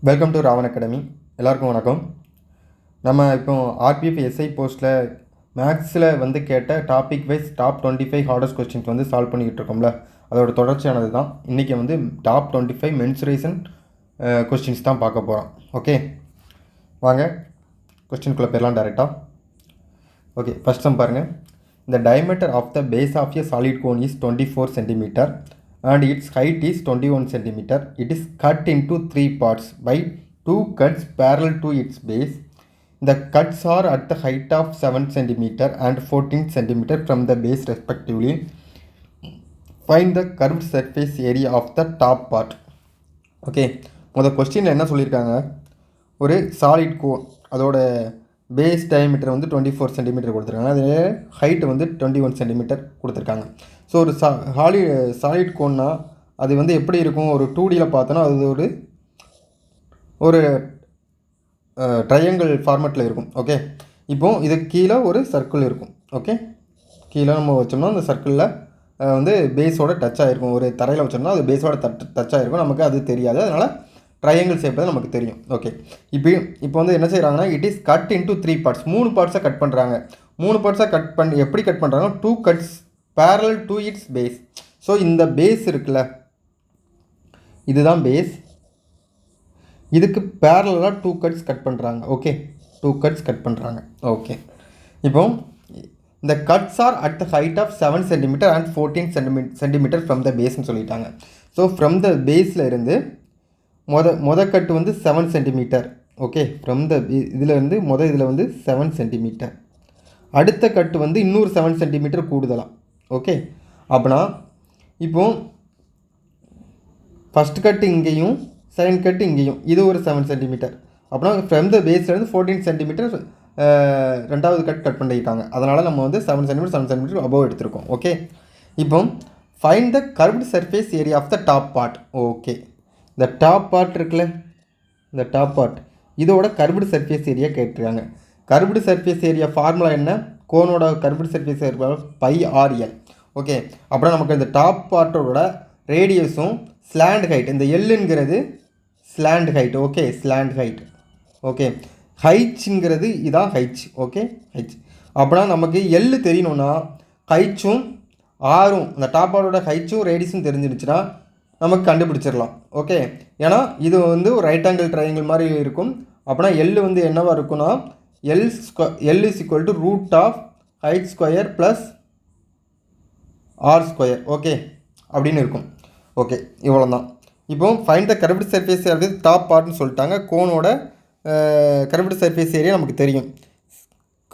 Welcome to Raavan academy. எல்லாருக்கும் வணக்கம். நம்ம இப்போ ஆர்பிஎஃப் எஸ்ஐ போஸ்ட்டில் மேக்ஸில் வந்து கேட்ட topic wise top 25 hardest questions வந்து சால்வ் பண்ணிக்கிட்டு இருக்கோம்ல, அதோட தொடர்ச்சியானது தான் இன்றைக்கி வந்து டாப் 25 மென்சுரேஷன் கொஸ்டின்ஸ் தான் பார்க்க போகிறோம். ஓகே, வாங்க கொஸ்டின்குள்ளே போயிடலாம் டேரெக்டாக. ஓகே, ஃபஸ்ட் சம் பாருங்கள். The diameter of the base of a solid cone is 24 cm and its height is 21 cm. It is cut into 3 parts by 2 cuts parallel to its base. The cuts are at the height of 7 cm and 14 cm from the base respectively. Find the curved surface area of the top part. Okay, முதல் கொஸ்டினில் என்ன சொல்லியிருக்காங்க, ஒரு solid cone அதோட base diameter வந்து 24 centimetre கொடுத்துருக்காங்க, அது height வந்து 21 சென்டிமீட்டர் கொடுத்துருக்காங்க. ஸோ ஒரு சாலிட் கோன்னா அது வந்து எப்படி இருக்கும், ஒரு 2Dயில் பார்த்தோன்னா அது ஒரு ட்ரையாங்கிள் ஃபார்மேட்டில் இருக்கும். ஓகே, இப்போது இதுக்கு கீழே ஒரு சர்க்கிள் இருக்கும். ஓகே, கீழே நம்ம வச்சோம்னா அந்த சர்க்கிளில் வந்து பேஸோட டச் ஆகிருக்கும். ஒரு தரையில் வச்சோம்னா அது பேஸோட டச் ஆகிருக்கும், நமக்கு அது தெரியாது. அதனால் ட்ரையாங்கிள் ஷேப் தான் நமக்கு தெரியும். ஓகே, இப்போ வந்து என்ன செய்கிறாங்கன்னா, it is cut into 3 parts, 3 பார்ட்ஸாக கட் பண்ணுறாங்க. 3 பார்ட்ஸாக கட் பண்ணி எப்படி கட் பண்ணுறாங்க, 2 cuts parallel to its base. So இந்த பேஸ் இருக்குல்ல, இதுதான் பேஸ், இதுக்கு பேரலாக 2 cuts கட் பண்ணுறாங்க. ஓகே, 2 cuts கட் பண்ணுறாங்க. ஓகே, இப்போ இந்த cuts are at the height of 7 cm and 14 cm from the பேஸ்ன்னு சொல்லிட்டாங்க. ஸோ ஃப்ரம் த பேஸில் இருந்து மொத கட்டு வந்து 7 சென்டிமீட்டர். ஓகே, ஃப்ரம் த இதில் இருந்து இதில் வந்து 7 சென்டிமீட்டர், அடுத்த கட்டு வந்து இன்னொரு 7 சென்டிமீட்டர் கூடுதலாம். ஓகே, அப்படின்னா இப்போது ஃபஸ்ட் கட்டு இங்கேயும் செகண்ட் கட்டு இங்கேயும், இது ஒரு 7 சென்டிமீட்டர். அப்படின்னா ஃப்ரம் த பேஸ்லேருந்து 14 சென்டிமீட்டர் ரெண்டாவது கட் பண்ணிட்டாங்க. அதனால் நம்ம வந்து 7 சென்டிமீட்டர் அபோவ் எடுத்திருக்கோம். ஓகே, இப்போ find the curved surface area of the top part. Okay, இந்த டாப் பார்ட் இருக்குல்ல, இந்த டாப் பார்ட் இதோட கர்வ்டு சர்ஃபேஸ் ஏரியா கேட்டிருக்காங்க. கர்வ்டு சர்ஃபேஸ் ஏரியா ஃபார்முலா என்ன, கோனோட curved surface area πRL. Okay, அப்புறம் நமக்கு இந்த டாப் பார்ட்டோட ரேடியஸும் ஸ்லாண்ட் ஹைட், இந்த எல்லுங்கிறது slant height. Okay, slant height. Okay, ஹைட்ஸுங்கிறது இதான் ஹைட்ஸ். Okay, heights. அப்படின்னா நமக்கு எல்லு தெரியணும்னா ஹைட்ஸும் ஆரும், இந்த டாப் பார்ட்டோட ஹைட்ஸும் ரேடியஸும் தெரிஞ்சிருச்சுன்னா நமக்கு கண்டுபிடிச்சிடலாம். ஓகே, ஏன்னா இது வந்து ஒரு ரைட் ஆங்கிள் ட்ரையாங்கிள் மாதிரி இருக்கும். அப்படின்னா எல் வந்து என்னவாக இருக்குன்னா, L is equal to root of height square plus R square. Okay, அப்படின்னு இருக்கும். ஓகே, இவ்வளோ தான். இப்போ find the curved surface area top பார்ட்னு சொல்லிட்டாங்க. கோனோட கர்வ்டு சர்ஃபேஸ் ஏரியா நமக்கு தெரியும்.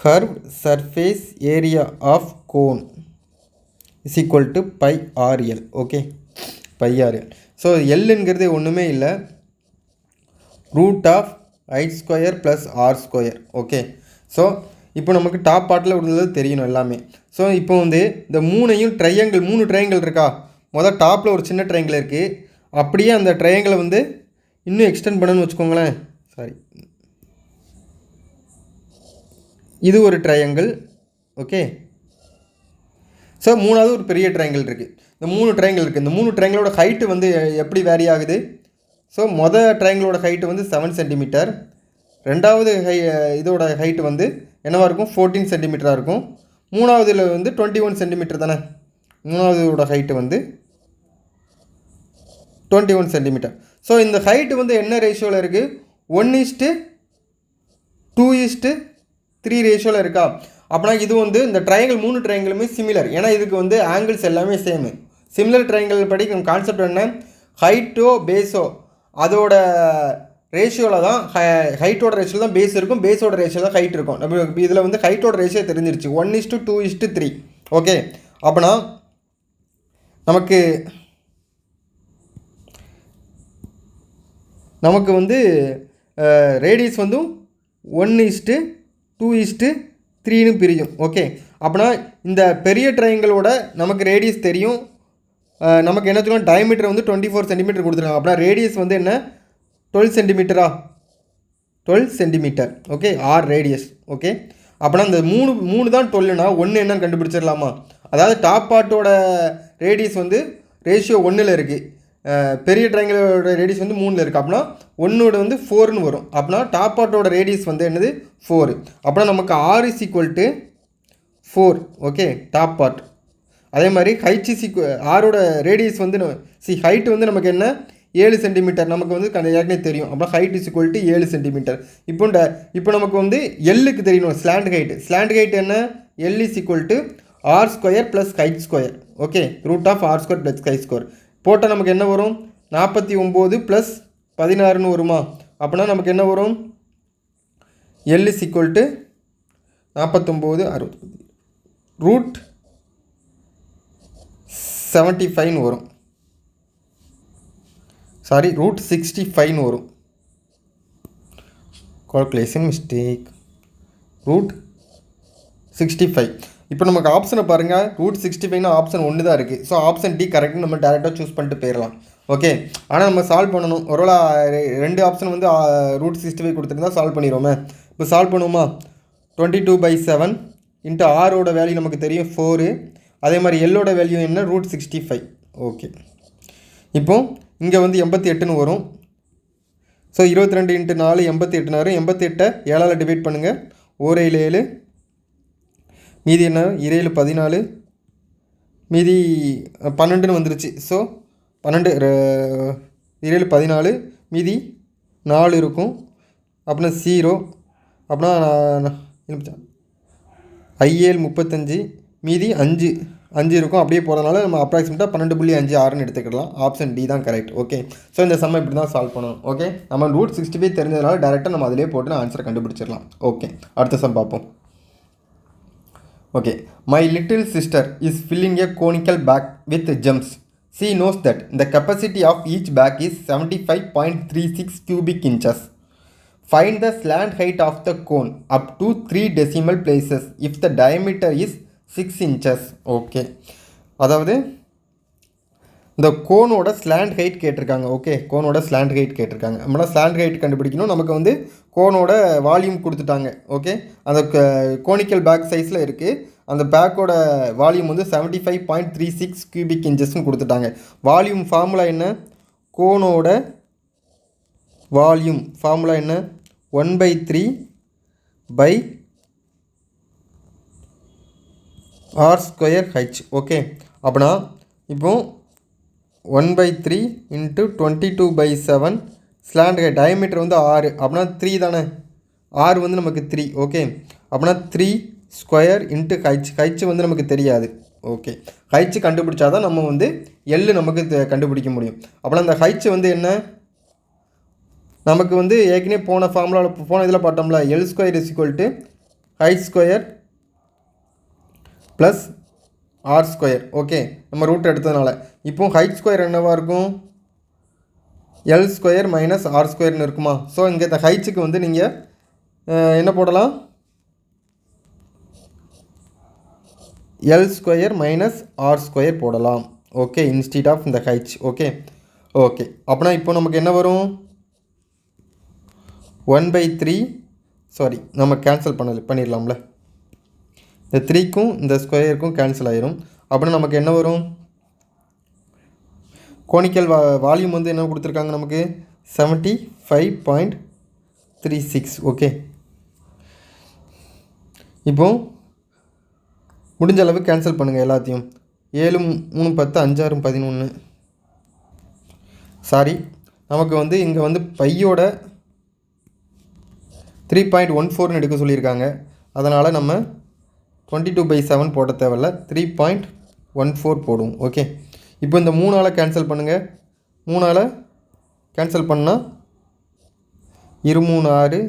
Curved surface area of cone is equal to πRL. Okay, πRL. So எல்லுங்கிறது ஒன்றுமே இல்லை, root of height square plus R square. Okay, so இப்போ நமக்கு டாப் பார்ட்டில் உள்ளது தெரியணும் எல்லாமே. ஸோ இப்போ வந்து இந்த மூணையும் ட்ரையாங்கிள், 3 ட்ரையாங்கிள் இருக்கா, டாப்பில் ஒரு சின்ன ட்ரையாங்கிள் இருக்குது, அப்படியே அந்த ட்ரையாங்கிளை வந்து இன்னும் எக்ஸ்டெண்ட் பண்ணணும்னு வச்சுக்கோங்களேன். சாரி, இது ஒரு ட்ரையாங்கிள். ஓகே, ஸோ மூணாவது ஒரு பெரிய ட்ரையாங்கிள் இருக்குது. இந்த 3 ட்ரையாங்கிள் இருக்குது. இந்த 3 ட்ரையாங்கிளோட ஹைட்டு வந்து எப்படி வேரி ஆகுது. ஸோ ட்ரையாங்கிளோட ஹைட்டு வந்து 7 சென்டிமீட்டர், ரெண்டாவது இதோட ஹைட்டு வந்து என்னவாக இருக்கும், 14 சென்டிமீட்டராக இருக்கும். மூணாவதுல வந்து 21 சென்டிமீட்டர் தானே, மூணாவதோட ஹைட்டு வந்து 21 சென்டிமீட்டர். ஸோ இந்த ஹைட்டு வந்து என்ன ரேஷியோவில் இருக்குது, 1:2:3 ரேஷியோவில் இருக்கா. அப்படின்னா இது வந்து இந்த ட்ரையாங்கிள் 3 ட்ரையாங்கிளுமே சிமிலர், ஏன்னா இதுக்கு வந்து ஆங்கிள்ஸ் எல்லாமே சேமு. சிமிலர் ட்ரையாங்கிள் படி கான்செப்ட் என்ன, ஹைட்டோ பேஸோ அதோட ரேஷியோவில் தான் ஹைட்டோட ரேஷியோவில் தான் பேஸ் இருக்கும், பேஸோட ரேஷியோ தான் ஹைட் இருக்கும். நம்ம இதில் வந்து ஹைட்டோட ரேஷியோ தெரிஞ்சிருச்சு, 1:2:3. ஓகே, அப்படின்னா நமக்கு வந்து ரேடியஸ் வந்து 1:2:3 பிரியும். ஓகே, அப்படின்னா இந்த பெரிய ட்ரையாங்கிளோட நமக்கு ரேடியஸ் தெரியும். நமக்கு என்ன சொல்லுவோம், டயமீட்டர் வந்து 24 சென்டிமீட்டர் கொடுத்துருக்காங்க. அப்படின்னா ரேடியஸ் வந்து என்ன, 12 சென்டிமீட்டரா, 12 centimetre. Okay, R radius. Okay, அப்படின்னா இந்த மூணு தான் 12னா 1 என்னன்னு கண்டுபிடிச்சிடலாமா. அதாவது டாப் பார்ட்டோட ரேடியஸ் வந்து ரேஷியோ 1ல் இருக்குது, பெரிய ட்ரையாங்கிளோட ரேடியஸ் வந்து 3ல் இருக்குது. அப்படின்னா ஒன்னோட வந்து 4ன்னு வரும். அப்படின்னா டாப் பார்ட்டோட ரேடியஸ் வந்து என்னது 4. அப்படின்னா நமக்கு R is equal to 4. Okay, top part. அதே மாதிரி ஹைட் இஸ் ஆரோட ரேடியஸ் வந்து ஹைட் வந்து நமக்கு என்ன 7 சென்டிமீட்டர் நமக்கு வந்து ஏற்கனவே தெரியும். அப்புறம் height is equal to 7 centimetre. இப்போ நமக்கு வந்து எல்லுக்கு தெரியணும் ஸ்லாண்ட் ஹைட் என்ன L is equal to R square plus height square. Okay, root of R square plus height square போட்டால் நமக்கு என்ன வரும் 49 ப்ளஸ் 16ன்னு வருமா? அப்படின்னா நமக்கு என்ன வரும் L is equal to 49 60 root 75ன்னு வரும். சாரி, ரூட் 65ன்னு வரும். Calculation mistake. ரூட் 65. இப்போ நமக்கு ஆப்ஷனை பாருங்கள். ரூட் 65னா ஆப்ஷன் 1 தான் இருக்குது. ஸோ ஆப்ஷன் டி கரெக்ட்னு நம்ம டேரெக்டாக சூஸ் பண்ணிட்டு போயிடலாம். ஓகே, ஆனால் நம்ம சால்வ் பண்ணணும். ஒருவேளை 2 ஆப்ஷன் வந்து ரூட் 65 கொடுத்துருந்தா சால்வ் பண்ணிடுவோமே. இப்போ சால்வ் பண்ணுவோமா? 22/7 இன்ட்டு ஆரோட வேல்யூ நமக்கு தெரியும் 4. அதே மாதிரி எல்லோட வேல்யூ என்ன ரூட் 65. ஓகே, இப்போ இங்கே வந்து 88ன்னு வரும். ஸோ 22 × 4 88 வரும். 88 7ஆல் டிவைட் பண்ணுங்கள். 1 7 7 மீதி என்ன 7 14 மீதி 12ன்னு வந்துருச்சு. ஸோ 12 7 14 மீதி 4 இருக்கும். அப்படின்னா 0. அப்படின்னா IL 35 மீதி 5 இருக்கும். அப்படியே போகிறதுனால நம்ம அப்ராக்சிமேட்டாக 12.56ன்னு எடுத்துக்கலாம். ஆப்ஷன் டி தான் கரெக்ட். ஓகே, ஸோ இந்த சம்மை இப்படி தான் சால்வ் பண்ணணும். ஓகே, நம்ம ரூட் 65 தெரிஞ்சதுனால டேரெக்டாக நம்ம அதிலே போட்டு ஆன்சரை கண்டுபிடிச்சிடலாம். ஓகே, அடுத்த சம் பார்ப்போம். Okay, my little sister is filling a conical bag with gems. She knows that the capacity of each bag is 75.36 cubic inches. Find the slant height of the cone up to 3 decimal places if the diameter is 6 inches. Okay, அதாவது இந்த கோனோட slant height கேட்டிருக்காங்க. Okay, கோனோட slant height கேட்டிருக்காங்க. நம்மளா slant height கண்டுபிடிக்கணும். நமக்கு வந்து கோனோட volume கொடுத்துட்டாங்க. Okay, அந்த கோனிக்கல் பேக் சைஸில் இருக்குது. அந்த பேக்கோட வால்யூம் வந்து 75.36 cubic inchesன்னு கொடுத்துட்டாங்க. வால்யூம் ஃபார்முலா என்ன? கோனோட வால்யூம் ஃபார்முலா என்ன? 1/3 r ஸ்கொயர் ஹெச். ஓகே, அப்படின்னா இப்போ 1/3 × 22/7 ஸ்லாண்ட் ஹைட் டயமீட்டர் வந்து 6. அப்படின்னா 3 தானே. r வந்து நமக்கு 3. ஓகே, அப்படின்னா 3 ஸ்கொயர் இன்ட்டு ஹைச் வந்து நமக்கு தெரியாது. ஓகே, ஹைச் கண்டுபிடிச்சா தான் நம்ம வந்து எல் நமக்கு கண்டுபிடிக்க முடியும். அப்படின்னா அந்த ஹைச் வந்து என்ன நமக்கு வந்து ஏற்கனவே போன இதில் பார்த்தோம்ல L square is equal to H square plus R square. Okay, நம்ம ரூட் எடுத்ததுனால இப்போ ஹைட் ஸ்கொயர் என்னவாக இருக்கும்? எல் ஸ்கொயர் மைனஸ் ஆர் ஸ்கொயர்னு இருக்குமா? ஸோ இங்கே இந்த ஹைட்ஸுக்கு வந்து நீங்கள் என்ன போடலாம்? L square minus R square போடலாம். ஓகே, இன்ஸ்டீட் ஆஃப் இந்த ஹைட்ஸ். ஓகே, அப்படின்னா இப்போ நமக்கு என்ன வரும்? 1/3 சாரி நம்ம கேன்சல் பண்ணிடலாம்ல. இந்த 3க்கும் இந்த ஸ்கொயருக்கும் கேன்சல் ஆயிரும். அப்படின்னா நமக்கு என்ன வரும்? கோனிக்கல் வால்யூம் வந்து என்ன கொடுத்துருக்காங்க நமக்கு 75.36. ஓகே, இப்போ முடிஞ்ச அளவு கேன்சல் பண்ணுங்கள் எல்லாத்தையும். 7 3 10 5 6 11. சாரி, நமக்கு வந்து இங்கே வந்து பையோட 3.14ன்னு எடுக்க சொல்லியிருக்காங்க. அதனால் நம்ம 22/7 போட தேவையில்ல, 3.14 போடுவோம். ஓகே, இப்போ இந்த 3ஆல் கேன்சல் பண்ணுங்கள். 3ஆல் கேன்சல் பண்ணால் 2 3 6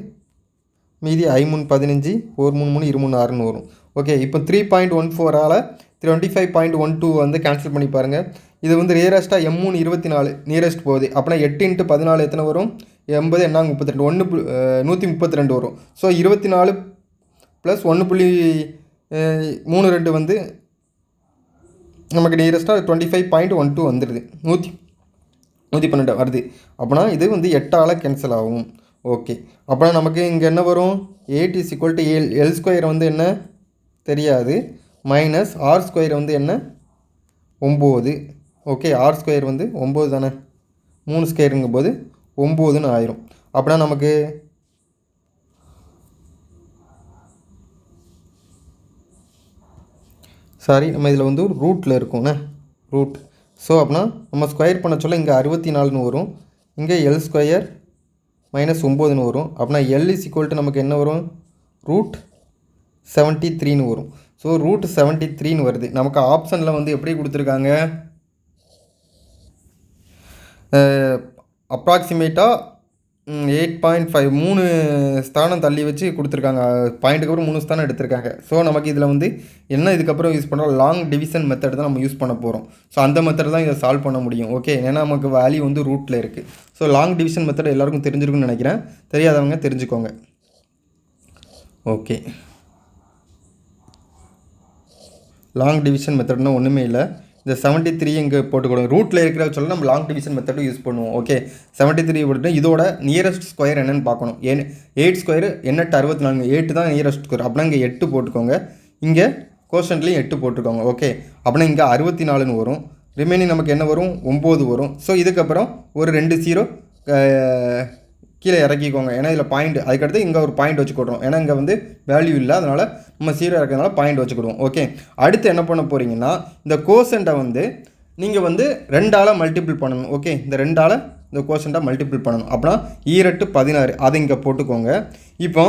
மீதி 5 3 15 1 3 3 2 3 6ன்னு வரும். ஓகே, இப்போ 3.14ஆல் 25.12 வந்து கேன்சல் பண்ணி பாருங்கள். இது வந்து நியரஸ்ட்டாக M3 24 நியரஸ்ட் போகுது. அப்படின்னா 8 × 14 எத்தனை வரும்? 80 என்ன 32 132 வரும். ஸோ 24 + 1.32 வந்து நமக்கு நியரஸ்ட்டாக 25.12 வந்துடுது. 112 வருது. அப்படின்னா இது வந்து 8ஆல் கேன்சல் ஆகும். ஓகே, அப்படின்னா நமக்கு இங்கே என்ன வரும்? 8 is equal to L square வந்து என்ன தெரியாது, மைனஸ் ஆர் ஸ்கொயர் வந்து என்ன 9. ஓகே, ஆர் ஸ்கொயர் வந்து 9 தானே. 3 ஸ்கொயருங்கும் போது 9ன்னு ஆயிரும். அப்படின்னா நமக்கு சாரி நம்ம இதில் வந்து ஒரு ரூட்டில் இருக்கும்ண்ணே ரூட். ஸோ அப்படின்னா நம்ம ஸ்கொயர் பண்ண சொல்ல இங்கே 64ன்னு வரும், இங்கே எல் ஸ்கொயர் மைனஸ் 9ன்னு வரும். அப்படின்னா எல் இஸ் ஈக்குவல் டு நமக்கு என்ன வரும், ரூட் 73ன்னு வரும். ஸோ ரூட் 73ன்னு வருது. நமக்கு ஆப்ஷனில் வந்து எப்படி கொடுத்துருக்காங்க, அப்ராக்சிமேட்டாக 8.5 3 ஸ்தானம் தள்ளி வச்சு கொடுத்துருக்காங்க. பாயிண்ட்டுக்கு அப்புறம் 3 ஸ்தானம் எடுத்திருக்காங்க. ஸோ நமக்கு இதில் வந்து என்ன இதுக்கப்புறம் யூஸ் பண்ணுறோம், லாங் டிவிஷன் மெத்தட் தான் நம்ம யூஸ் பண்ண போகிறோம். ஸோ அந்த மெத்தட் தான் இதை சால்வ் பண்ண முடியும். ஓகே, ஏன்னா நமக்கு வேல்யூ வந்து ரூட்டில் இருக்குது. ஸோ லாங் டிவிஷன் மெத்தட் எல்லாருக்கும் தெரிஞ்சிருக்குன்னு நினைக்கிறேன். தெரியாதவங்க தெரிஞ்சுக்கோங்க. ஓகே, லாங் டிவிஷன் மெத்தட்னா ஒன்றுமே இல்லை. இந்த 73 இங்கே போட்டுக்கணும். ரூட்டில் இருக்கிற சொல்ல நம்ம லாங் டிவிஷன் மெத்தடும் யூஸ் பண்ணுவோம். ஓகே, 73 போட்டு இதோட நியரஸ்ட் ஸ்கொயர் என்னென்னு பார்க்கணும். 8 ஸ்கொயர் எண்ணெட்டு 64, 8 தான் நியரஸ்ட் ஸ்கொயர். அப்படின்னா இங்கே 8 போட்டுக்கோங்க, இங்கே கோஷன்ட்லேயும் 8 போட்டுக்கோங்க. ஓகே, அப்படின்னா இங்கே 64ன்னு வரும். ரிமைனிங் நமக்கு என்ன வரும், 9 வரும். ஸோ இதுக்கப்புறம் ஒரு 2 0 கீழே இறக்கிக்கோங்க. ஏன்னா இதில் பாயிண்ட், அதுக்கடுத்து இங்கே ஒரு பாயிண்ட் வச்சுக்கிடுறோம். ஏன்னா இங்கே வந்து வேல்யூ இல்லை, அதனால் நம்ம 0 இறக்கிறதுனால பாயிண்ட் வச்சுக்கிடுவோம். ஓகே, அடுத்து என்ன பண்ண போகிறீங்கன்னா இந்த கோசண்ட்டை வந்து நீங்கள் வந்து 2ஆல் மல்டிபிள் பண்ணணும். ஓகே, இந்த 2ஆல் இந்த கோசண்ட்டை மல்டிபிள் பண்ணணும். அப்படின்னா 2 16 அதை இங்கே போட்டுக்கோங்க. இப்போ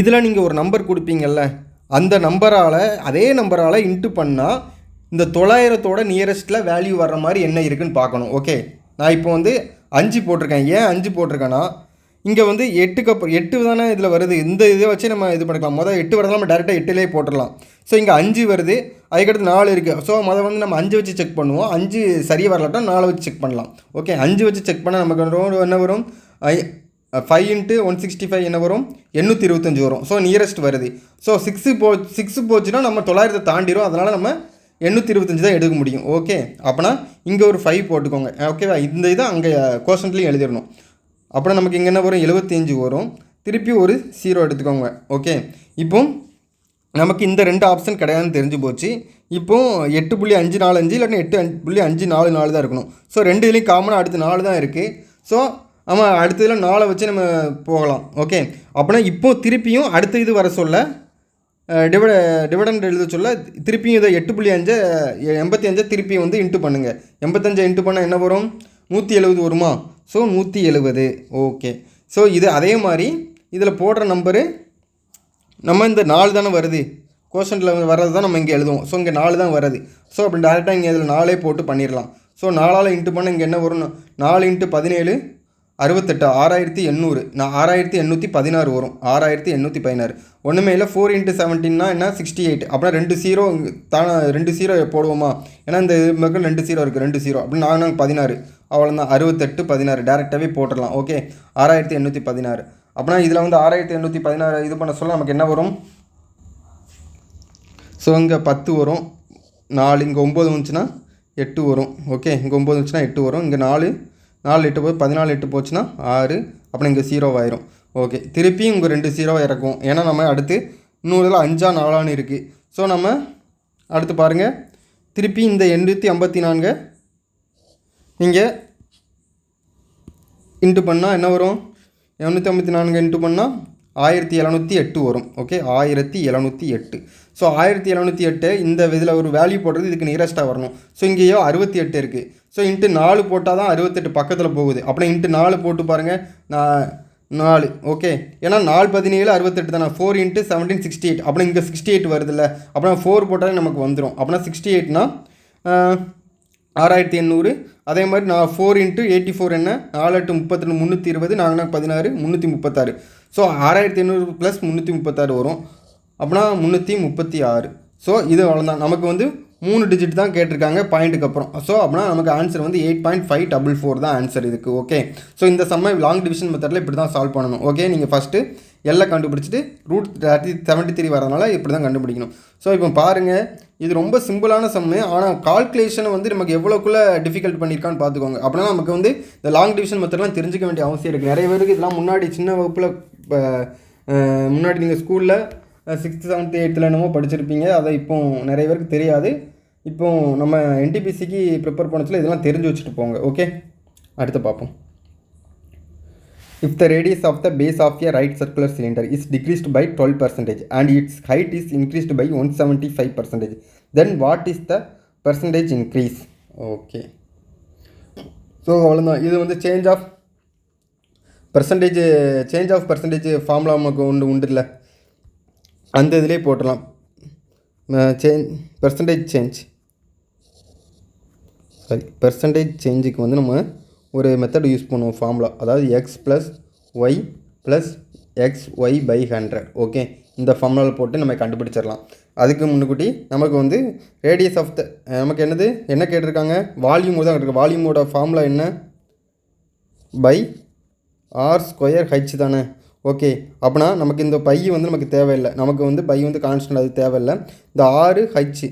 இதில் நீங்கள் ஒரு நம்பர் கொடுப்பீங்கள்ல, அந்த நம்பரால் அதே நம்பரால் இன்ட்டு பண்ணால் இந்த 900ஓட நியரஸ்ட்டில் வேல்யூ வர்ற மாதிரி என்ன இருக்குதுன்னு பார்க்கணும். ஓகே, நான் இப்போ வந்து 5 போட்டிருக்கேன். ஏன் 5 போட்டிருக்கேன்னா இங்கே வந்து 8க்கு அப்புறம் 8 தானே இதில் வருது. இந்த இதை வச்சு நம்ம இது பண்ணிக்கலாம். மொதல் 8 வரதால் நம்ம டேரெக்டாக 8லேயே போட்டுடலாம். ஸோ இங்கே 5 வருது, அதுக்கடுத்து 4 இருக்குது. ஸோ மொதல் வந்து நம்ம 5 வச்சு செக் பண்ணுவோம். 5 சரியாக வரலாட்டா 4 வச்சு செக் பண்ணலாம். ஓகே, 5 வச்சு செக் பண்ணால் நமக்கு என்ன வரும், 5 × 165 என்ன வரும், 825 வரும். ஸோ நியரஸ்ட் வருது. ஸோ 6 போச்சுன்னா நம்ம 900 தாண்டிடும். அதனால் நம்ம 825 தான் எடுக்க முடியும். ஓகே, அப்போனா இங்கே ஒரு 5 போட்டுக்கோங்க. ஓகேவா, இந்த இதை அங்கே கோஷன்ட்லேயும் எழுதிடணும். அப்புறம் நமக்கு இங்கே என்ன வரும், 75 வரும். திருப்பி ஒரு 0 எடுத்துக்கோங்க. ஓகே, இப்போ நமக்கு இந்த 2 ஆப்ஷன் கிடையாதுன்னு தெரிஞ்சு போச்சு. இப்போது 8.545 இல்லைன்னா 8.544 தான் இருக்கணும். ஸோ 2 இதுலேயும் காமனாக அடுத்து 4 தான் இருக்குது. ஸோ ஆமாம், அடுத்ததில் 4 வச்சு நம்ம போகலாம். ஓகே, அப்படின்னா இப்போது திருப்பியும் அடுத்த இது வர சொல்ல டிவிடெண்ட் எழுத சொல்ல திருப்பியும் இதை 8.5 85 திருப்பி வந்து இன்ட்டு பண்ணுங்கள். 85 இன்ட்டு பண்ணால் என்ன வரும், 170 வருமா. ஸோ 170. ஓகே, ஸோ இது அதே மாதிரி இதில் போடுற நம்பரு நம்ம இந்த 4 தானே வருது, கோஷன்ட்டில் வர்றது தான் நம்ம இங்கே எழுதுவோம். ஸோ இங்கே 4 தான் வருது. ஸோ அப்படி டேரெக்டாக இங்கே இதில் 4 போட்டு பண்ணிடலாம். ஸோ 4ஆல் இன்ட்டு பண்ண இங்கே என்ன வரும், 4 × 17 68 6800. நான் 6816 வரும். 6816 ஒன்றுமே இல்லை. 4 × 17 என்ன 68. அப்புறம் 2 0 தானே, 2 0 போடுவோமா, ஏன்னா இந்த மக்கள் 2 0 இருக்குது, 2 0 அப்படின்னு நாங்கள் 16 அவ்வளோதான். 68 16 டேரெக்டாகவே போட்டுடலாம். ஓகே, 6816. அப்படின்னா இதில் வந்து 6816 இது பண்ண சொல்ல நமக்கு என்ன வரும், ஸோ இங்கே 10 வரும், 4 இங்கே 9 வந்துச்சுன்னா 8 வரும். ஓகே, இங்கே 9 வந்துச்சுன்னா 8 வரும். இங்கே 4 8 போய் 14 8 போச்சுன்னா 6. அப்புறம் இங்கே 0 ஆயிரும். ஓகே, திருப்பியும் இங்கே 2 0 இறக்கும். ஏன்னா நம்ம அடுத்து இன்னொரு இதில் 5 4 இருக்குது. ஸோ நம்ம அடுத்து பாருங்கள், திருப்பி இந்த 854 நீங்கள் இன்ட்டு பண்ணால் என்ன வரும், 854 இன்ட்டு பண்ணால் 1708 வரும். ஓகே, 1708. ஸோ 1708 இந்த இதில் ஒரு வேல்யூ போடுறது இதுக்கு நியரஸ்ட்டாக வரணும். ஸோ இங்கேயோ 68 இருக்குது. ஸோ இன்ட்டு 4 போட்டால் தான் 68 பக்கத்தில் போகுது. அப்புறம் இன்ட்டு 4 போட்டு பாருங்கள், 4. ஓகே, ஏன்னா 4 17 68 தானே. 4 × 17 68. அப்புறம் இங்கே 68 வருதுல்ல, அப்புறம் 4 போட்டாலே நமக்கு வந்துடும். அப்படின்னா 68னா 6800. அதே மாதிரி நான் 4 × 84 என்ன, 4 8 32 320, 4 16 336. ஸோ 6800 + 336 வரும். அப்படின்னா 336. ஸோ இது அவ்வளோதான். நமக்கு வந்து 3 டிஜிட் தான் கேட்டிருக்காங்க பாயிண்ட்டுக்கு அப்புறம். ஸோ அப்படின்னா நமக்கு ஆன்சர் வந்து 8.544 தான் ஆன்சர் இதுக்கு. ஓகே, ஸோ இந்த சம்மை லாங் டிவிஷன் மெத்தடில் இப்படி தான் சால்வ் பண்ணணும். ஓகே, நீங்கள் ஃபஸ்ட்டு எல்லாம் கண்டுபிடிச்சிட்டு ரூட் 73 வரதுனால இப்படி தான் கண்டுபிடிக்கணும். ஸோ இப்போ பாருங்கள், இது ரொம்ப சிம்பிளான சம்மு. ஆனால் கால்குலேஷனை வந்து நமக்கு எவ்வளோக்குள்ளே டிஃபிகல்ட் பண்ணியிருக்கான்னு பார்த்துக்கோங்க. அப்படின்னா நமக்கு வந்து இந்த லாங் டிவிஷன் மெத்தட்லாம் தெரிஞ்சிக்க வேண்டிய அவசியம் இருக்குது. நிறைய பேருக்கு இதெல்லாம் முன்னாடி சின்ன வகுப்பில் முன்னாடி நீங்கள் ஸ்கூலில் 6th 7th 8th என்னமோ படிச்சிருப்பீங்க. அதை இப்போ நிறைய பேருக்கு தெரியாது. இப்போ நம்ம NTPCக்கு ப்ரிப்பேர் பண்ணச்சில் இதெல்லாம் தெரிஞ்சு வச்சுட்டு போங்க. ஓகே. அடுத்து பார்ப்போம். If the radius of the base of a right circular cylinder is decreased by 12% and its height is increased by 175%, then what is the percentage increase? Okay. So அவ்வளோதான். இது வந்து சேஞ்ச் ஆஃப் பர்சன்டேஜ் ஃபார்முலா நமக்கு உண்டு இல்லை, அந்த இதிலே போட்டலாம். Percentage சேஞ்சுக்கு வந்து நம்ம ஒரு மெத்தட் யூஸ் பண்ணுவோம் ஃபார்முலா, அதாவது X plus Y plus X Y by 100. Okay, இந்த ஃபார்முலாவில் போட்டு நம்ம கண்டுபிடிச்சிடலாம். அதுக்கு முன்னுக்கூட்டி நமக்கு வந்து ரேடியஸ் ஆஃப் த நமக்கு என்ன கேட்டிருக்காங்க, வால்யூம் தான் கேட்டிருக்காங்க. வால்யூமோட ஃபார்முலா என்ன, பை ஆர் ஸ்கொயர் ஹெச் தானே. ஓகே, அப்படின்னா நமக்கு இந்த பை வந்து நமக்கு தேவையில்லை, நமக்கு வந்து பை வந்து கான்ஸ்டன்ட், அது தேவையில்லை. இந்த ஆறு ஹெச்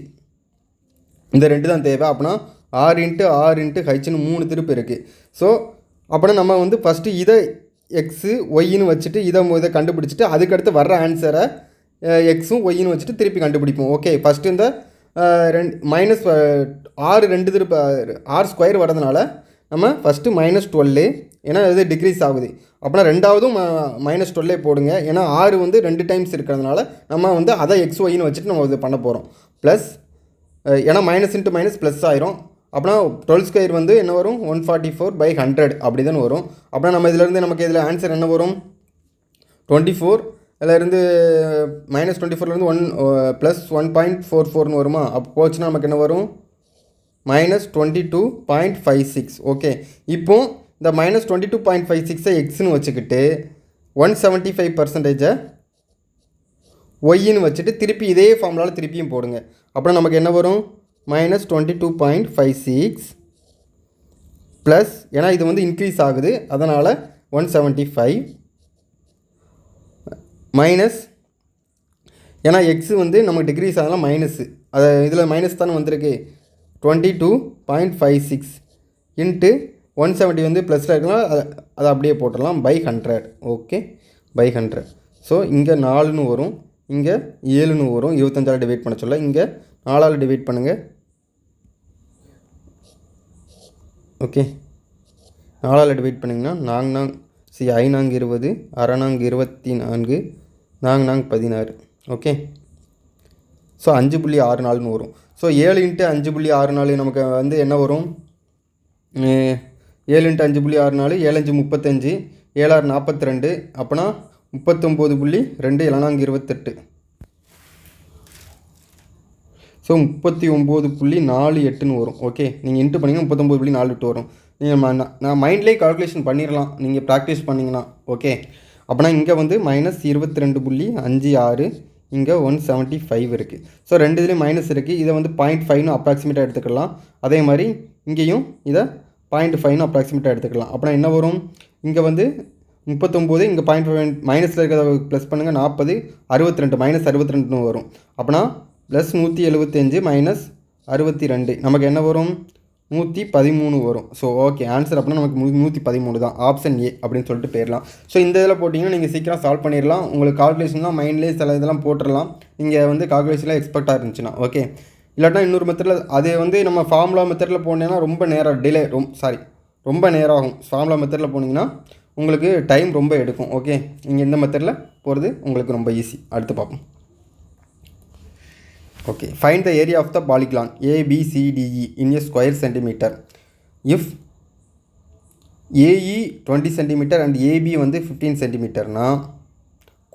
இந்த ரெண்டு தான் தேவை. அப்படின்னா ஆர் இன்ட்டு ஹெச்னு 3 திருப்பு இருக்குது. ஸோ அப்படின்னா நம்ம வந்து ஃபஸ்ட்டு இதை எக்ஸு ஒய்ன்னு வச்சுட்டு இதை கண்டுபிடிச்சிட்டு அதுக்கடுத்து வர்ற ஆன்சரை எக்ஸும் ஒய்ன்னு வச்சுட்டு திருப்பி கண்டுபிடிப்போம். ஓகே, ஃபஸ்ட்டு இந்த மைனஸ் ஆறு திருப்பு ஆர் ஸ்கொயர் வரதுனால நம்ம ஃபஸ்ட்டு -12, ஏன்னா இது டிக்ரீஸ் ஆகுது. அப்படின்னா ரெண்டாவதும் -12 போடுங்க, ஏன்னா ஆறு வந்து 2 டைம்ஸ் இருக்கிறதுனால நம்ம வந்து அதை எக்ஸ் ஒய்ன்னு வச்சுட்டு நம்ம இது பண்ண போகிறோம். ப்ளஸ் ஏன்னா மைனஸ் இன்ட்டு மைனஸ் ப்ளஸ் ஆயிரும். அப்படின்னா 12 ஸ்கொயர் வந்து என்ன வரும், 144/100 அப்படி தான் வரும். அப்படின்னா நம்ம இதிலேருந்து நமக்கு இதில் ஆன்சர் என்ன வரும், 24. அதிலேருந்து -24லேருந்து 1 + 1.44ன்னு வருமா. அப்போ போச்சுன்னா நமக்கு என்ன வரும், -22.56. ஓகே, இப்போ இந்த -22.56 எக்ஸ்னு வச்சுக்கிட்டு 175% ஒய்ன்னு வச்சுட்டு திருப்பி இதே ஃபார்முலாவில் திருப்பியும் போடுங்க. அப்புறம் நமக்கு என்ன வரும், -22.56 ப்ளஸ், ஏன்னா இது வந்து இன்க்ரீஸ் ஆகுது அதனால் 175 மைனஸ், ஏன்னா எக்ஸு வந்து நமக்கு டிக்ரீஸ் ஆகலாம் மைனஸு, அதை இதில் மைனஸ் தானே வந்திருக்கு, 22.56 இன்ட்டு 170 வந்து ப்ளஸில் இருக்கலாம், அதை அப்படியே போட்டுடலாம் பை 100. Okay, by 100. ஸோ இங்கே 4ன்னு வரும், இங்கே 7ன்னு வரும். 25ஆல் டிவைட் பண்ண சொல்ல இங்கே 4ஆல் டிவைட் பண்ணுங்கள். ஓகே, 4ஆல் டிவைட் பண்ணிங்கன்னா 5 20, 6 24, 4 ஓகே, ஸோ 5.64ன்னு வரும். ஸோ 7 × 5.64 நமக்கு வந்து என்ன வரும், 7 × 5.64 7 5 35, 7 6 42, அப்போனா 39.2 7 28. ஸோ 39.48ன்னு வரும். ஓகே, நீங்கள் இன்ட்டு பண்ணிங்கன்னா 39.48 வரும். நீங்கள் நான் மைண்ட்லேயே கால்குலேஷன் பண்ணிடலாம் நீங்கள் ப்ராக்டிஸ் பண்ணிங்கன்னா. ஓகே, அப்போனா இங்கே வந்து -22.56, இங்கே 175 இருக்குது. ஸோ ரெண்டு இதுலேயும் மைனஸ் இருக்குது. இதை வந்து 0.5ன்னு அப்ராக்சிமேட்டாக எடுத்துக்கலாம். அதே மாதிரி இங்கேயும் இதை 0.5ன்னு அப்ராக்சிமேட்டாக எடுத்துக்கலாம். அப்படின்னா என்ன வரும், இங்கே வந்து 39, இங்கே 0.5 மைனஸில் இருக்கிறத ப்ளஸ் பண்ணுங்கள், 40 62 -62ன்னு வரும். அப்படின்னா +175 -62 நமக்கு என்ன வரும், 113 வரும். ஸோ ஓகே, ஆன்சர் அப்படின்னா நமக்கு 113 தான், ஆப்ஷன் ஏ அப்படின்னு சொல்லிட்டு போயிடலாம். ஸோ இந்த இதில் போட்டிங்கன்னா நீங்கள் சீக்கிரம் சால்வ் பண்ணிடலாம். உங்களுக்கு கால்குலேஷன்லாம் மைண்ட்லேயே சில இதெல்லாம் போட்டுடலாம், நீங்கள் வந்து கால்குலேஷன்லாம் எக்ஸ்பெக்டாக இருந்துச்சுன்னா. ஓகே, இல்லாட்டினா இன்னொரு மெத்தடில் அது வந்து நம்ம ஃபார்முலா மெத்தடில் போனீங்கன்னா ரொம்ப நேரம் ரொம்ப நேரம் ஆகும். ஃபார்முலா மெத்தடில் போனீங்கன்னா உங்களுக்கு டைம் ரொம்ப எடுக்கும். ஓகே, நீங்கள் இந்த மெத்தடில் போகிறது உங்களுக்கு ரொம்ப ஈஸி. அடுத்து பார்ப்போம். Okay, find the area of the polygon ABCDE in a square centimeter. If AE 20 cm and AB வந்து 15 cm-னா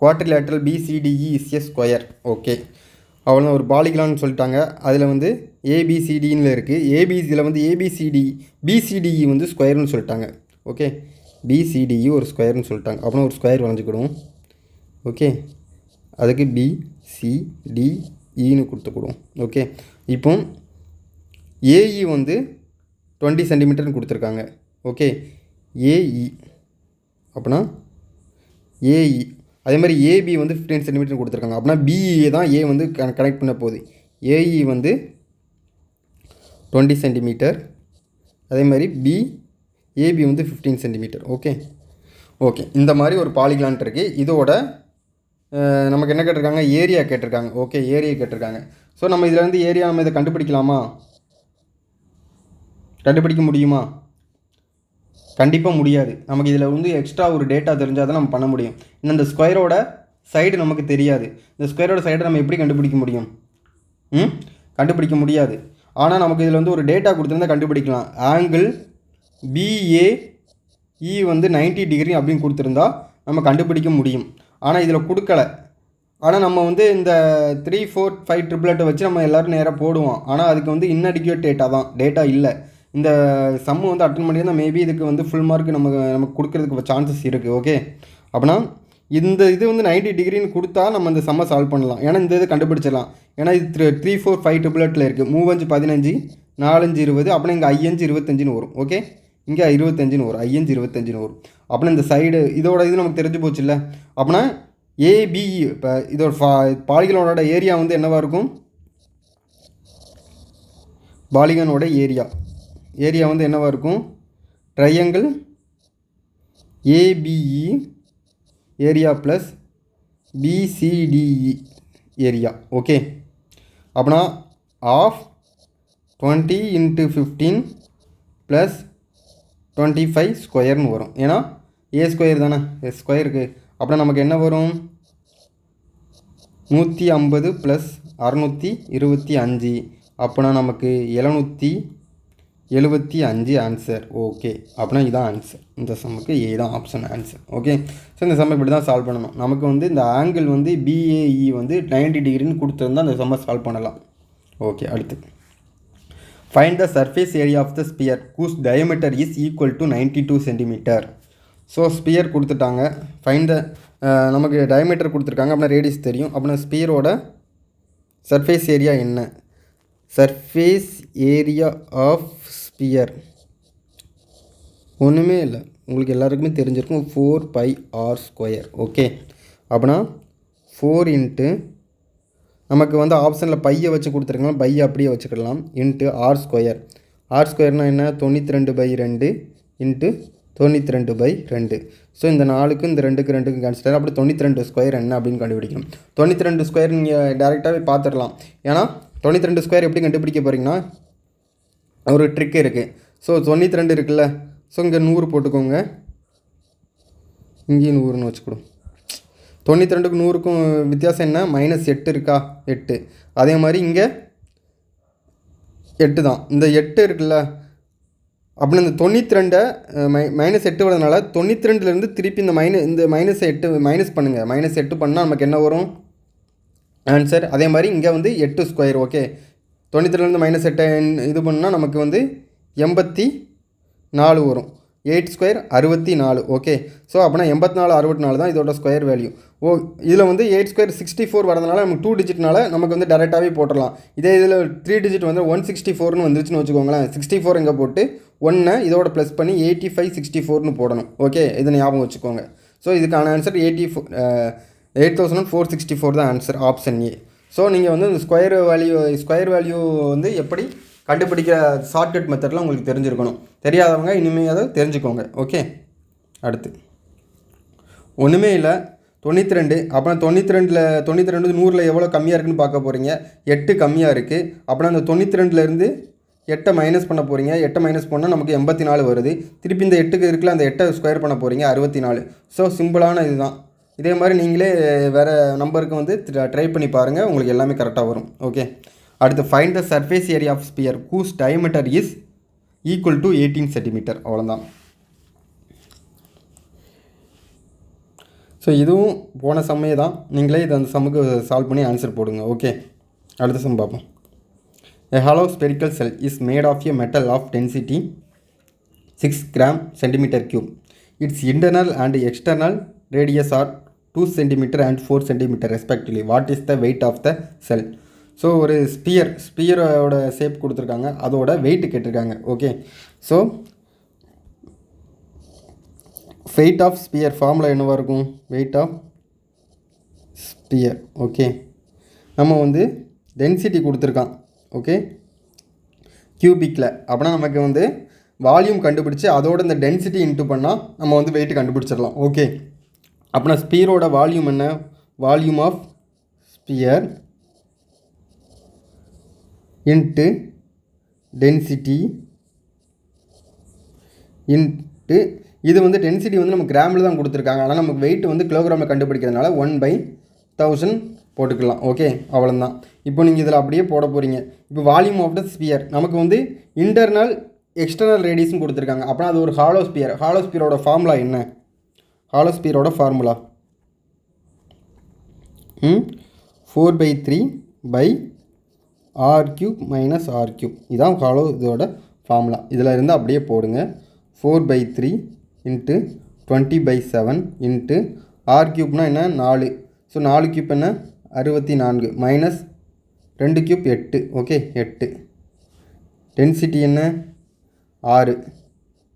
quadrilateral BCDE is a square. Okay, அவ்வளோ ஒரு பாலிகான்னு சொல்லிட்டாங்க. அதில் வந்து ABCDன்னு இருக்குது. இதில் வந்து BCDE வந்து ஸ்கொயர்னு சொல்லிட்டாங்க. ஓகே, BCDE ஒரு ஸ்கொயர்னு சொல்லிட்டாங்க. அப்புறம் ஒரு ஸ்கொயர் வரைஞ்சிக்கிடுவோம். ஓகே, அதுக்கு BCDEன்னு கொடுத்துக்கிடுவோம். ஓகே, இப்போ AE வந்து 20 cm கொடுத்துருக்காங்க. ஓகே, AE அப்படின்னா AE, அதே மாதிரி AB வந்து 15 cm கொடுத்துருக்காங்க. அப்படின்னா BE தான் A வந்து கனெக்ட் பண்ண போகுது. AE வந்து 20 cm, அதே மாதிரி AB வந்து 15 cm. ஓகே, இந்த மாதிரி ஒரு பாலிகான் இருக்குது. இதோட நமக்கு என்ன கேட்டிருக்காங்க, ஏரியா கேட்டிருக்காங்க. ஓகே, ஏரியா கேட்டிருக்காங்க. ஸோ நம்ம இதில் வந்து ஏரியா நம்ம இதை கண்டுபிடிக்க முடியுமா? கண்டிப்பாக முடியாது. நமக்கு இதில் வந்து எக்ஸ்ட்ரா ஒரு டேட்டா தெரிஞ்சால் தான் நம்ம பண்ண முடியும். இன்னும் இந்த ஸ்கொயரோட சைடு நமக்கு தெரியாது. இந்த ஸ்கொயரோட சைடை நம்ம எப்படி கண்டுபிடிக்க முடியும்? கண்டுபிடிக்க முடியாது. ஆனால் நமக்கு இதில் வந்து ஒரு டேட்டா கொடுத்துருந்தா கண்டுபிடிக்கலாம். ஆங்கிள் BAE வந்து 90 டிகிரி அப்படின்னு கொடுத்துருந்தா நம்ம கண்டுபிடிக்க முடியும். ஆனால் இதில் கொடுக்கல. ஆனால் நம்ம வந்து இந்த 3 4 5 ட்ரிபிளெட்டை வச்சு நம்ம எல்லோரும் நேராக போடுவோம். ஆனால் அதுக்கு வந்து இன்அடிக்யூட் டேட்டா இல்லை. இந்த சம்மு வந்து அட்டன் பண்ணியிருந்தால் மேபி இதுக்கு வந்து ஃபுல் மார்க் நமக்கு கொடுக்கறதுக்கு சான்சஸ் இருக்குது. ஓகே, அப்படின்னா இந்த இது வந்து 90 டிகிரின்னு கொடுத்தா நம்ம இந்த சம்மை சால்வ் பண்ணலாம். ஏன்னா இந்த இது கண்டுபிடிச்சிடலாம். ஏன்னா இது 3 4 5 ட்ரிபிளெட்டில் இருக்குது. 3 5 15 4 5 20. அப்படின்னா இங்கே 5 25ன்னு வரும். ஓகே, இங்கே 25ன்னு வரும். 5 25ன்னு வரும். அப்படின்னா இந்த சைடு இதோட இது நமக்கு தெரிஞ்சு போச்சு இல்லை? அப்படின்னா ABE இப்போ இதோட பாலிகனோட ஏரியா வந்து என்னவாக இருக்கும்? பாலிகனோட ஏரியா வந்து என்னவாக இருக்கும்? Triangle ABE area plus BCDE area. Okay, அப்படின்னா ஆஃப் 20 × 15 ப்ளஸ் 25 ஸ்கொயர்னு வரும். ஏன்னா A ஸ்கொயர் தானே, ஸ்கொயருக்கு. அப்படின்னா நமக்கு என்ன வரும்? 150 ப்ளஸ் 625. அப்படின்னா நமக்கு 775 ஆன்சர். ஓகே, அப்படின்னா இதுதான் ஆன்சர். இந்த சம்முக்கு ஏ தான் ஆப்ஷன் ஆன்சர். ஓகே, ஸோ இந்த சம்மை இப்படி தான் சால்வ் பண்ணணும். நமக்கு வந்து இந்த ஆங்கிள் வந்து BAE வந்து 90 டிகிரின்னு கொடுத்துருந்தா அந்த சம்மை சால்வ் பண்ணலாம். ஓகே, அடுத்து find the surface area of the sphere whose diameter is equal to 92 centimetre. So sphere கொடுத்துட்டாங்க. ஃபைண்ட் த நமக்கு டயமீட்டர் கொடுத்துருக்காங்க. அப்படின்னா ரேடியஸ் தெரியும். அப்படின்னா ஸ்பியரோட சர்ஃபேஸ் ஏரியா என்ன? சர்ஃபேஸ் ஏரியா ஆஃப் ஸ்பியர் ஒன்றுமே இல்லை, உங்களுக்கு எல்லாருக்குமே தெரிஞ்சிருக்கும். 4πr². ஓகே, அப்படின்னா 4 × நமக்கு வந்து ஆப்ஷனில் பையை வச்சு கொடுத்துருக்கலாம். பையை அப்படியே வச்சுக்கலாம். × r². r²னால் என்ன? 92/2 × 92/2. ஸோ இந்த 4க்கும் இந்த 2க்கும் கன்சிடர். அப்படி 92 ஸ்கொயர் என்ன அப்படின்னு கண்டுபிடிக்கணும். 92 ஸ்கொயர் நீங்கள் டேரெக்டாகவே பார்த்துடலாம். ஏன்னா 92 ஸ்கொயர் எப்படி கண்டுபிடிக்க போகிறீங்கன்னா ஒரு ட்ரிக் இருக்குது. ஸோ 92 இருக்குல்ல, ஸோ இங்கே 100 போட்டுக்கோங்க, இங்கேயும் 100ன்னு வச்சுக்கணும். 92க்கும் 100க்கும் வித்தியாசம் என்ன? -8 இருக்கா? 8. அதே மாதிரி இங்கே 8 தான். இந்த 8 இருக்குல்ல, அப்படின்னா இந்த 92 -8 வரதுனால 92லேருந்து திருப்பி இந்த -8 மைனஸ் பண்ணுங்கள். -8 பண்ணால் நமக்கு என்ன வரும்? ஆன்சர். அதே மாதிரி இங்கே வந்து 8 ஸ்கொயர். ஓகே, 93லேருந்து -8 இது பண்ணால் நமக்கு வந்து 84 வரும். 8 ஸ்கொயர் 64. ஓகே, ஸோ அப்படின்னா 84 64 தான் இதோட ஸ்கொயர் வேல்யூ. இதில் வந்து 8 ஸ்கொயர் 64 வரதுனால நமக்கு 2 டிஜிட்னால நமக்கு வந்து டேரெக்டாகவே போட்டுடலாம். இதே இதில் 3 டிஜிட் வந்து 164ன்னு வந்துருச்சுன்னு வச்சுக்கோங்களேன். 64 இங்கே போட்டு 1 இதோட ப்ளஸ் பண்ணி 8564ன்னு போடணும். ஓகே, இதை ஞாபகம் வச்சுக்கோங்க. ஸோ இதுக்கான ஆன்சர் 8464 தான் ஆன்சர், ஆப்ஷன் ஏ. ஸோ நீங்கள் வந்து ஸ்கொயர் வேல்யூ வந்து எப்படி கண்டுபிடிக்கிற ஷார்ட்கட் மெத்தட்லாம் உங்களுக்கு தெரிஞ்சிருக்கணும். தெரியாதவங்க இனிமேல் அதை தெரிஞ்சுக்கோங்க. ஓகே, அடுத்து ஒன்றுமே இல்லை, 92. அப்புறம் 92 100 எவ்வளோ கம்மியாக இருக்குன்னு பார்க்க போகிறீங்க. 8 கம்மியாக இருக்குது. அப்புறம் அந்த 92லேருந்து 8 மைனஸ் பண்ண போகிறீங்க. 8 மைனஸ் பண்ணால் நமக்கு 84 வருது. திருப்பி இந்த 8க்கு இருக்குல்ல, அந்த 8 ஸ்கொயர் பண்ண போகிறீங்க, 64. ஸோ சிம்பிளான இதுதான். இதே மாதிரி நீங்களே வேறு நம்பருக்கு வந்து ட்ரை பண்ணி பாருங்கள், உங்களுக்கு எல்லாமே கரெக்டாக வரும். ஓகே, அடுத்து find the surface area of sphere whose diameter is equal to 18 centimetre. அவ்வளோதான். ஸோ இதுவும் போன சம்மே தான். நீங்களே இது அந்த சம்முக்கு சால்வ் பண்ணி ஆன்சர் போடுங்க. ஓகே, அடுத்த சம் பார்ப்போம். A hollow spherical cell is made of a metal of density 6 gram centimeter cube. Its internal and external radius are 2 cm and 4 cm respectively. What is the weight of the cell? So ஒரு ஸ்பியரோட shape கொடுத்துருக்காங்க, அதோட weight கேட்டிருக்காங்க. Okay, so weight of sphere formula என்னவாக இருக்கும்? Wait of sphere. Okay, நம்ம வந்து density கொடுத்துருக்கான். ஓகே, கியூபிக்கில். அப்படின்னா நமக்கு வந்து வால்யூம் கண்டுபிடிச்சி அதோட இந்த டென்சிட்டி இன்ட்டு பண்ணால் நம்ம வந்து வெயிட் கண்டுபிடிச்சிடலாம். ஓகே, அப்படின்னா ஸ்பியரோட வால்யூம் என்ன? Volume of sphere into density into இது வந்து டென்சிட்டி வந்து நம்ம கிராமில் தான் கொடுத்துருக்காங்க, ஆனால் நமக்கு வெயிட் வந்து கிலோகிராமில் கண்டுபிடிக்கிறதுனால 1/1000 போட்டுக்கலாம். ஓகே, அவ்வளோதான். இப்போ நீங்கள் இதில் அப்படியே போட போகிறீங்க. இப்போ வால்யூம் ஆஃப் த ஸ்பியர் நமக்கு வந்து இன்டர்னல் எக்ஸ்டர்னல் ரேடியஸும் கொடுத்துருக்காங்க. அப்படின்னா அது ஒரு ஹாலோ ஸ்பியர். ஹாலோ ஸ்பியரோட ஃபார்முலா என்ன? ஹாலோ ஸ்பியரோட ஃபார்முலா 4/3/r³ - r³ இதான் ஹாலோ இதோட ஃபார்முலா. இதில் இருந்து அப்படியே போடுங்க. 4/3 × 20/7 × r³ என்ன 4. ஸோ 4³ என்ன 64 மைனஸ் 2³ 8. ஓகே, 8. டென்சிட்டி என்ன 6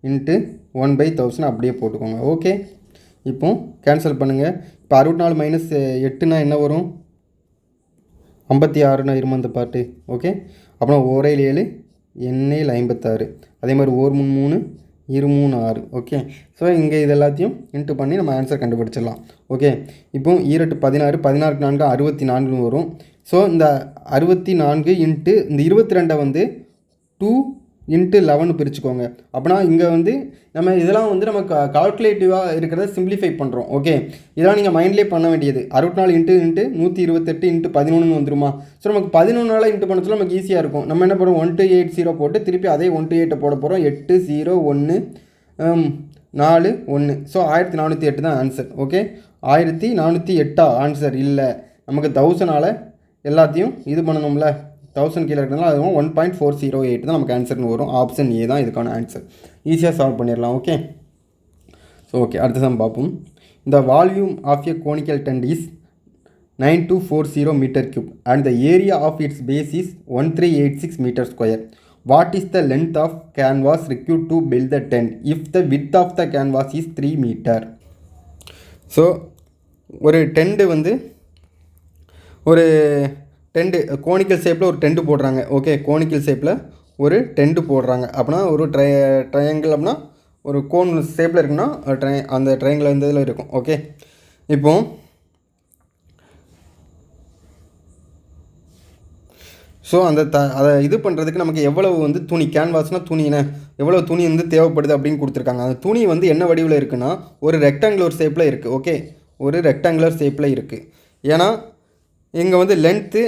× 1/1000 அப்படியே போட்டுக்கோங்க. ஓகே, இப்போ கேன்சல் பண்ணுங்கள். இப்போ 64 மைனஸ் 8னா என்ன வரும்? 56னா இருமா இந்த பாட்டு. ஓகே, அப்புறம் 1 7 எண்ணெயில் 56. அதே மாதிரி 1 3 3 2 3 6. ஓகே, ஸோ இங்கே இது எல்லாத்தையும் இன்ட்டு பண்ணி நம்ம ஆன்சர் கண்டுபிடிச்சிடலாம். ஓகே, இப்போ 2 16 16 4 64 வரும். ஸோ இந்த 64 இன்ட்டு இந்த 22 வந்து 2 × 11 பிரிச்சுக்கோங்க. அப்படின்னா இங்கே வந்து நம்ம இதெல்லாம் வந்து நம்ம கால்குலேட்டிவாக இருக்கிறத சிம்பிளிஃபை பண்ணுறோம். ஓகே, இதெல்லாம் நீங்கள் மைண்ட்லேயே பண்ண வேண்டியது. 64 × 128 × 11 வந்துருமா? ஸோ நமக்கு 11 இன்ட்டு பண்ண சொல்ல நமக்கு ஈஸியாக இருக்கும். நம்ம என்ன பண்ணுறோம், 1280 போட்டு திருப்பி அதே 128 போட போகிறோம். 8 0 1 4 1. ஸோ 1408 தான் ஆன்சர். ஓகே, 1408 ஆன்சர் இல்லை. நமக்கு 1000ஆல் எல்லாத்தையும் இது பண்ணணும்ல, 1000 கீழே இருக்கிறதுனால அதுவும் 1.408 தான் நமக்கு ஆன்சர்னு வரும். ஆப்ஷன் ஏ தான் இதுக்கான ஆன்சர். ஈஸியாக சால்வ் பண்ணிடலாம். ஓகே, ஸோ ஓகே, அடுத்த சம் பார்ப்போம். இந்த volume of a conical tent is 9240 m³ and the area of its base is 1386 m². What is the length of canvas required to build the tent if the width of the canvas is 3 meter? So ஒரு tent வந்து ஒரு tent conical ஷேப்பில் ஒரு tent போடுறாங்க. Okay, conical ஷேப்பில் ஒரு tent போடுறாங்க. அப்படின்னா ஒரு ட்ரையாங்கிள் அப்படின்னா ஒரு கோன் ஷேப்பில் இருக்குன்னா அந்த ட்ரையாங்கிள் இந்த இதில் இருக்கும். ஓகே, இப்போ ஸோ அதை இது பண்ணுறதுக்கு நமக்கு எவ்வளவு வந்து துணி, கேன்வாஸ்னால் துணினா எவ்வளோ துணி வந்து தேவைப்படுது அப்படின்னு கொடுத்துருக்காங்க. அந்த துணி வந்து என்ன வடிவில் இருக்குன்னா ஒரு ரெக்டாங்குலர் ஷேப்பில் இருக்குது. ஓகே, ஒரு ரெக்டாங்குலர் ஷேப்பில் இருக்குது. ஏன்னா இங்கே வந்து லென்த்து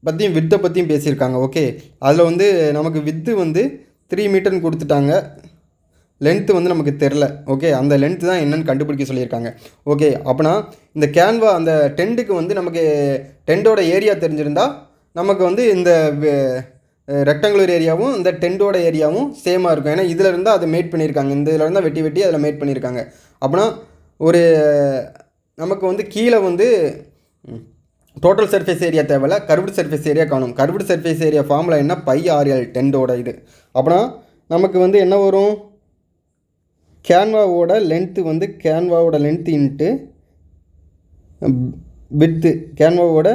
பற்றியும் வித்தை பற்றியும் பேசியிருக்காங்க. ஓகே, அதில் வந்து நமக்கு வித்து வந்து 3 மீட்டர்னு கொடுத்துட்டாங்க, லென்த்து வந்து நமக்கு தெரில. ஓகே, அந்த லென்த்து தான் என்னென்னு கண்டுபிடிக்க சொல்லியிருக்காங்க. ஓகே, அப்படின்னா இந்த கேன்வா அந்த டென்ட்டுக்கு வந்து நமக்கு டென்ட்டோட ஏரியா தெரிஞ்சிருந்தால் நமக்கு வந்து இந்த ரெக்டாங்குலர் ஏரியாவும் இந்த டென்ட்டோட ஏரியாவும் சேமாக இருக்கும். ஏன்னா இதில் இருந்தால் அதை மேட் பண்ணியிருக்காங்க, இந்த இதில் இருந்தால் வெட்டி வெட்டி அதில் மேட் பண்ணியிருக்காங்க. அப்படின்னா ஒரு நமக்கு வந்து கீழே வந்து டோட்டல் சர்ஃபேஸ் ஏரியா தேவையில்ல, கர்வ்டு சர்ஃபேஸ் ஏரியா காணும். கர்வ்டு சர்ஃபேஸ் ஏரியா ஃபார்முலா என்ன? πr/l டென்ட்டோட இது. அப்படின்னா நமக்கு வந்து என்ன வரும், கேன்வாவோட லென்த்து வந்து கேன்வாவோட லென்த்து இன்ட்டு வித்து, கேன்வாவோட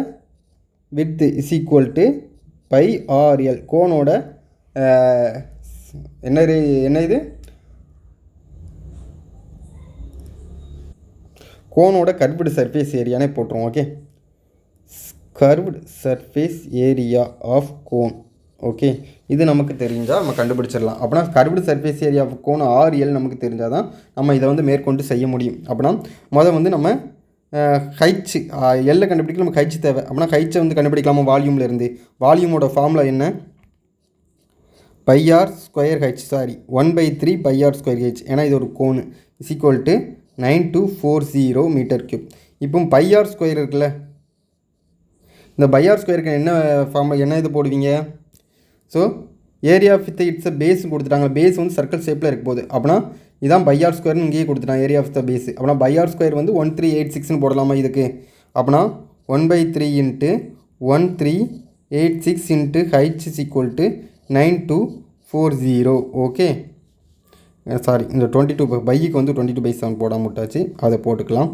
width is equal to πr/l. கோனோட என்ன இது கோனோட கர்வ்டு சர்ஃபேஸ் ஏரியானே போட்டுருவோம். Okay, curved surface area of cone. Okay, இது நமக்கு தெரிஞ்சால் நம்ம கண்டுபிடிச்சிடலாம். அப்படின்னா curved surface area of cone RL நமக்கு தெரிஞ்சால் தான் நம்ம இதை வந்து மேற்கொண்டு செய்ய முடியும். அப்படின்னா முதல் வந்து நம்ம ஹைச்சு எல்லை கண்டுபிடிக்க நமக்கு ஹைச்சு தேவை. அப்படின்னா ஹைச்சை வந்து கண்டுபிடிக்கலாமா வால்யூமில் இருந்து? வால்யூமோட ஃபார்முலா என்ன? πr²h, sorry 1/3 πr²h. ஏன்னா இது ஒரு கோனு இஸ் ஈக்குவல் டு 9240 m³. இப்போ πr² இருக்குல்ல, இந்த πr²க்கு என்ன ஃபார்முலா, என்ன இது போடுவீங்க? So area of with its base கொடுத்துட்டாங்க. பேஸ் வந்து சர்க்கிள் ஷேப்பில் இருக்க போகுது. அப்படின்னா இதான் πr² இங்கேயே கொடுத்துட்டாங்க, ஏரியா ஆஃப் த பேஸ். அப்படின்னா πr² வந்து 1386ன்னு போடலாமா இதுக்கு? அப்படின்னா 1/3 × 1386 × h is equal to 9240. Okay, sorry இந்த 22 பைக்கு வந்து 22/7 போடாமல் விட்டாச்சு, அதை போட்டுக்கலாம்.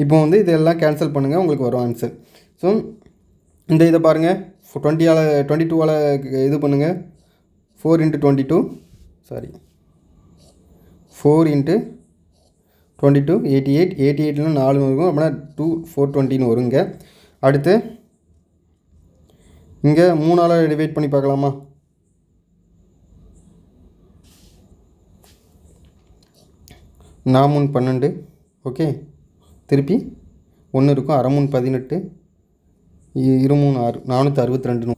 இப்போ வந்து இதெல்லாம் கேன்சல் பண்ணுங்கள், உங்களுக்கு வரும் ஆன்சர். ஸோ இந்த இதை பாருங்கள், 22ஆல் இது பண்ணுங்கள். 4 × 22, சாரி 4 × 22 88, 88ல் 4 இருக்கும். அப்படின்னா 2 420 வருங்க. அடுத்து இங்கே 3ஆல் டிவைட் பண்ணி பார்க்கலாமா? நாமூன் 12 ஓகே. திருப்பி 1 இருக்கும், அரைமூன் 18, இருமூன் 6, 462.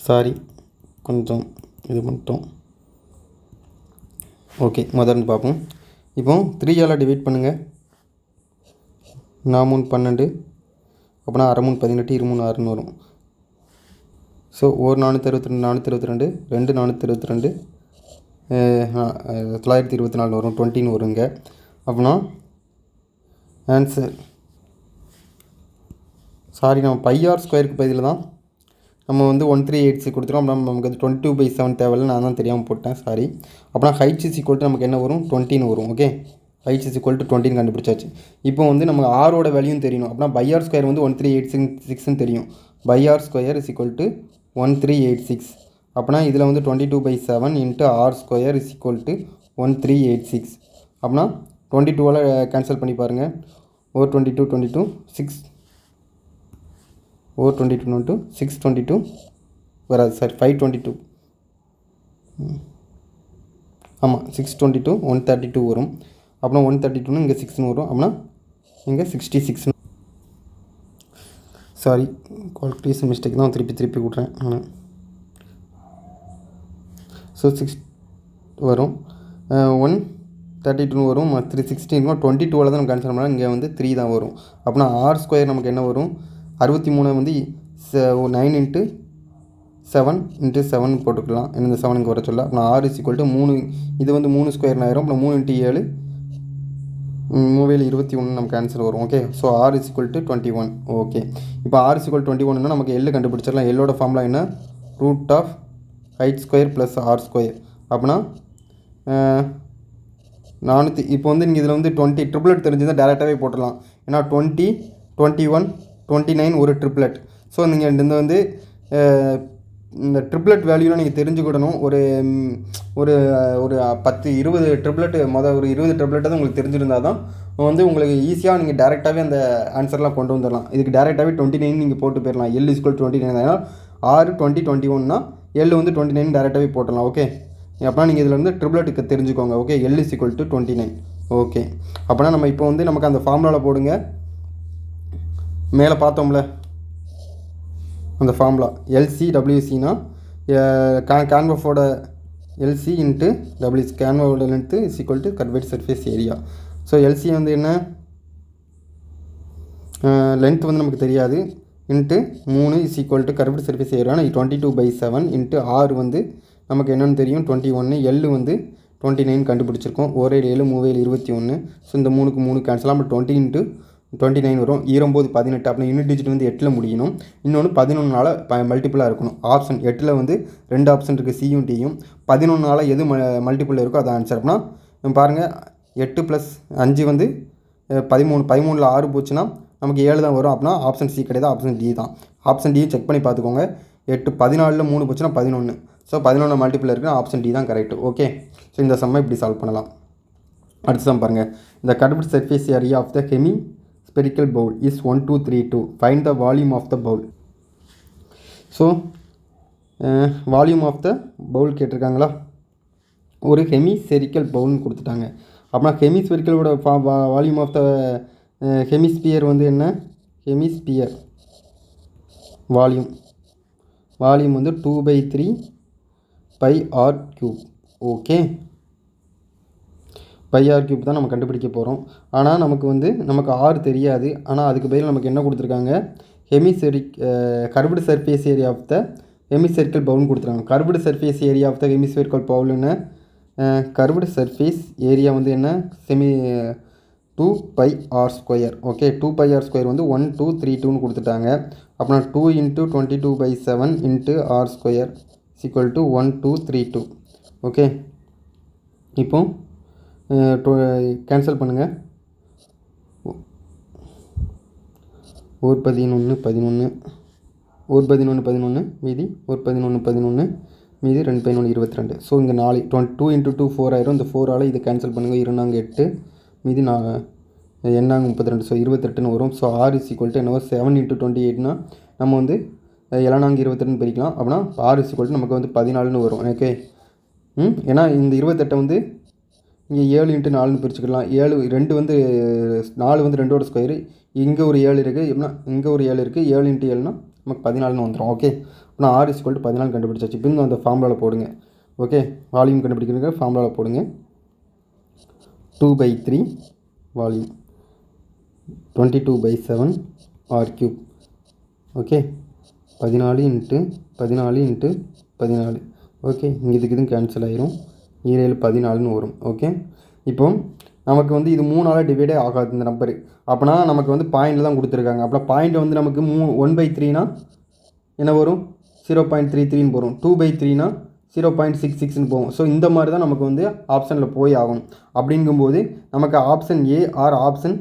சாரி, கொஞ்சம் இது மட்டும் ஓகே. முதல்ல பார்ப்போம். இப்போ 3ஆல் டிவைட் பண்ணுங்கள். நாமூன் 12 அப்படின்னா அரைமூன் 18, இருமூன் 6ன்னு வரும். ஸோ ஒரு 462, 422, 2 422, 924 வரும், 20ன்னு வருங்க. அப்படின்னா ஆன்சர் சாரி, நம்ம πr² பதில் தான் நம்ம வந்து 1386 கொடுத்துருவோம். அப்படின்னா நமக்கு அது 22/7 தேவையில்லை, நான் தான் தெரியாமல் போட்டேன், சாரி. அப்படின்னா ஹைட் இஸ் ஈக்குவல் டு நமக்கு என்ன வரும், 20ன்னு வரும். Okay, height is equal to 20ன்னு கண்டுபிடிச்சாச்சு. இப்போ வந்து நமக்கு ஆரோட வேல்யூன்னு தெரியணும். அப்படின்னா πr² வந்து 1386ன்னு தெரியும். πr² is equal to 1386. அப்படின்னா இதில் வந்து 22/7 into r² is equal to 1386. அப்படின்னா 22ஆல் கேன்சல் பண்ணி பாருங்கள். 22 6 22 622 வராது சார், 522. ஆமாம், 622 132 வரும். அப்புறம் 132 இங்கே 6ன்னு வரும். அப்படின்னா இங்கே 66. சாரி, கால்குலேஷன் மிஸ்டேக் தான், திருப்பி விட்றேன் நான். ஸோ 6 வரும், 132 வரும், 316 22ஆல் தான் நம்ம கேன்சல் பண்ணால் இங்கே வந்து 3 தான் வரும். அப்படின்னா r² நமக்கு என்ன வரும், 63 வந்து 9 × 7 × 7 போட்டுக்கலாம். இந்த 7க்கு வர சொல்ல. அப்புறம் r இஸ் ஈக்குவல் டு 3, இது வந்து 3² ஆயிரும். அப்புறம் 3 × 7 3 21 நமக்கு ஆன்சர் வரும். Okay, so r is equal to 21. Okay, இப்போ r இஸ் ஈக்குவல் 21னா நமக்கு எல் கண்டுபிடிச்சிடலாம். எல்லோட ஃபார்முலா என்ன, √height² + r². அப்படின்னா 400. இப்போ வந்து நீங்கள் இதில் வந்து 20 ட்ரிப்ளெட் தெரிஞ்சுதான் டேரெக்டாகவே போட்டுடலாம். ஏன்னா 20, 21, 29 ஒரு ட்ரிப்ளெட். ஸோ நீங்கள் இந்த வந்து இந்த ட்ரிப்ளெட் வேல்யூலாம் நீங்கள் தெரிஞ்சுக்கிடணும். ஒரு ஒரு ஒரு 10 20 ட்ரிப்ளெட் ஒரு 20 ட்ரிப்ளெட் தான் உங்களுக்கு தெரிஞ்சிருந்தால் தான் வந்து உங்களுக்கு ஈஸியாக நீங்கள் டேரெக்டாகவே அந்த ஆன்சர்லாம் கொண்டு வந்துடலாம். இதுக்கு டேரெக்டாகவே 29 நீங்கள் போட்டு போயிடலாம். L is equal 29. ஏன்னா r 20 21னா எல் வந்து 29 டேரெக்டாகவே போட்டலாம். ஓகே, அப்படின்னா நீங்கள் இதில் வந்து ட்ரிப்ளெட்டுக்கு தெரிஞ்சுக்கோங்க. Okay, L is equal to 29. Okay, அப்படின்னா நம்ம இப்போ வந்து நமக்கு அந்த ஃபார்முலாவில் போடுங்க. மேலே பார்த்தோம்ல அந்த ஃபார்முலா, LCWCனா கேன்வாஸோட LC இன்ட்டு WC, கேன்வாவோட length is equal to curved surface area. So LC வந்து என்ன, லென்த் வந்து நமக்கு தெரியாது, into 3 is equal to curved surface area 22/7 into r வந்து நமக்கு என்னென்னு தெரியும் 21, எல் வந்து 29 கண்டுபிடிச்சிருக்கோம். 1 7 3 21. ஸோ இந்த 3க்கு 3 கேன்சல், நம்ம 20 × 29 வரும். 9 18. அப்படின்னா யூனிட் டிஜிட் வந்து 8ல் முடியணும். இன்னொன்று 11ஆல் மல்டிப்புளாக இருக்கணும். ஆப்ஷன் 8ல் வந்து 2 ஆப்ஷன் இருக்குது, சியும் டியும். 11ஆல் எது மல்டிப்புள் இருக்கோ அது ஆன்சர். அப்படின்னா பாருங்கள், 8 + 5 வந்து 13. 13ல் 6 போச்சுன்னா நமக்கு 7 தான் வரும். அப்படின்னா ஆப்ஷன் சி கிடையாது, ஆப்ஷன் டி தான். ஆப்ஷன் டியும் செக் பண்ணி பார்த்துக்கோங்க. 8 14ல் 3 போச்சுன்னா 11. ஸோ 11 மல்டிப்புள் இருக்குது, ஆப்ஷன் டி தான் கரெக்ட். ஓகே, ஸோ இந்த சம்மை இப்படி சால்வ் பண்ணலாம். அடுத்த சம் பாருங்கள். இந்த curved surface area of the hemi spherical bowl is 1 2 3 2. Find the volume of the bowl. So volume of the bowl கேட்டிருக்காங்களா, ஒரு ஹெமிஸ்பெரிக்கல் பவுல்னு கொடுத்துட்டாங்க. அப்படின்னா ஹெமிஸ்பெரிக்கலோட வால்யூம் ஆஃப் த ஹெமிஸ்பியர் வந்து என்ன, ஹெமிஸ்பியர் வால்யூம் வந்து 2/3 πr3. ஓகே, πr³ தான் நம்ம கண்டுபிடிக்க போகிறோம். ஆனால் நமக்கு r தெரியாது. ஆனால் அதுக்கு பதில் நமக்கு என்ன கொடுத்துருக்காங்க, curved surface area of the hemispherical பவுல்னு கொடுத்துருக்காங்க. Curved surface area of the hemispherical பவுல்னு கர்வ்டு சர்ஃபேஸ் ஏரியா வந்து என்ன, 2πr². ஓகே, 2πr² வந்து 1 2 3 2ன்னு கொடுத்துட்டாங்க. அப்படின்னா 2 × 22/7 into r² is equal to 1 2 3 2. Okay, இப்போ கேன்சல் பண்ணுங்கள். 11 11 11 மீதி 11 11 மீதி 2 11 22. ஸோ இங்கே 4 2 × 2 4 ஆயிரும். இந்த 4ஆல் இதை கேன்சல் பண்ணுங்கள். 2 8 மீதி 32. ஸோ 28ன்னு வரும். So r is equal to என்னவோ 7 × 28னா நம்ம வந்து 7×28 பிரிக்கலாம். அப்படின்னா r இஸ் ஈக்குவல் டு நமக்கு வந்து 14ன்னு வரும். ஓகே, ஏன்னா இந்த 28 வந்து இங்கே 7 × 4ன்னு பிரிச்சுக்கலாம். 7 2 வந்து 4 வந்து 2ஓட ஸ்கொயரு. இங்கே ஒரு 7 இருக்குது. எப்படின்னா இங்கே ஒரு 7 இருக்குது. 7 × 7னா நமக்கு 14ன்னு வந்துடும். ஓகே, அப்படின்னா R = 14 கண்டுபிடிச்சாச்சு. இப்போ இந்த ஃபார்முலாவில் போடுங்க. ஓகே, வால்யூம் கண்டுபிடிக்கிறதுக்கு ஃபார்முலாவில் போடுங்க. 2/3 வால்யூம் 22/7 R3. ஓகே, 14 × 14 × 14. ஓகே, இங்கே இதுக்கு கேன்சல் ஆயிரும். 7 14ன்னு வரும். ஓகே, இப்போ நமக்கு வந்து இது 3ஆல் டிவைடே ஆகாது இந்த நம்பரு. அப்போனா நமக்கு வந்து பாயிண்டில் தான் கொடுத்துருக்காங்க. அப்போ பாயிண்ட் வந்து நமக்கு 1/3னா என்ன வரும்? 0.33ன்னு வரும். 2/3னா 0.66ன்னு போகும். ஸோ இந்த மாதிரி தான் நமக்கு வந்து ஆப்ஷனில் போய் ஆகணும். அப்படிங்கும்போது நமக்கு option A or option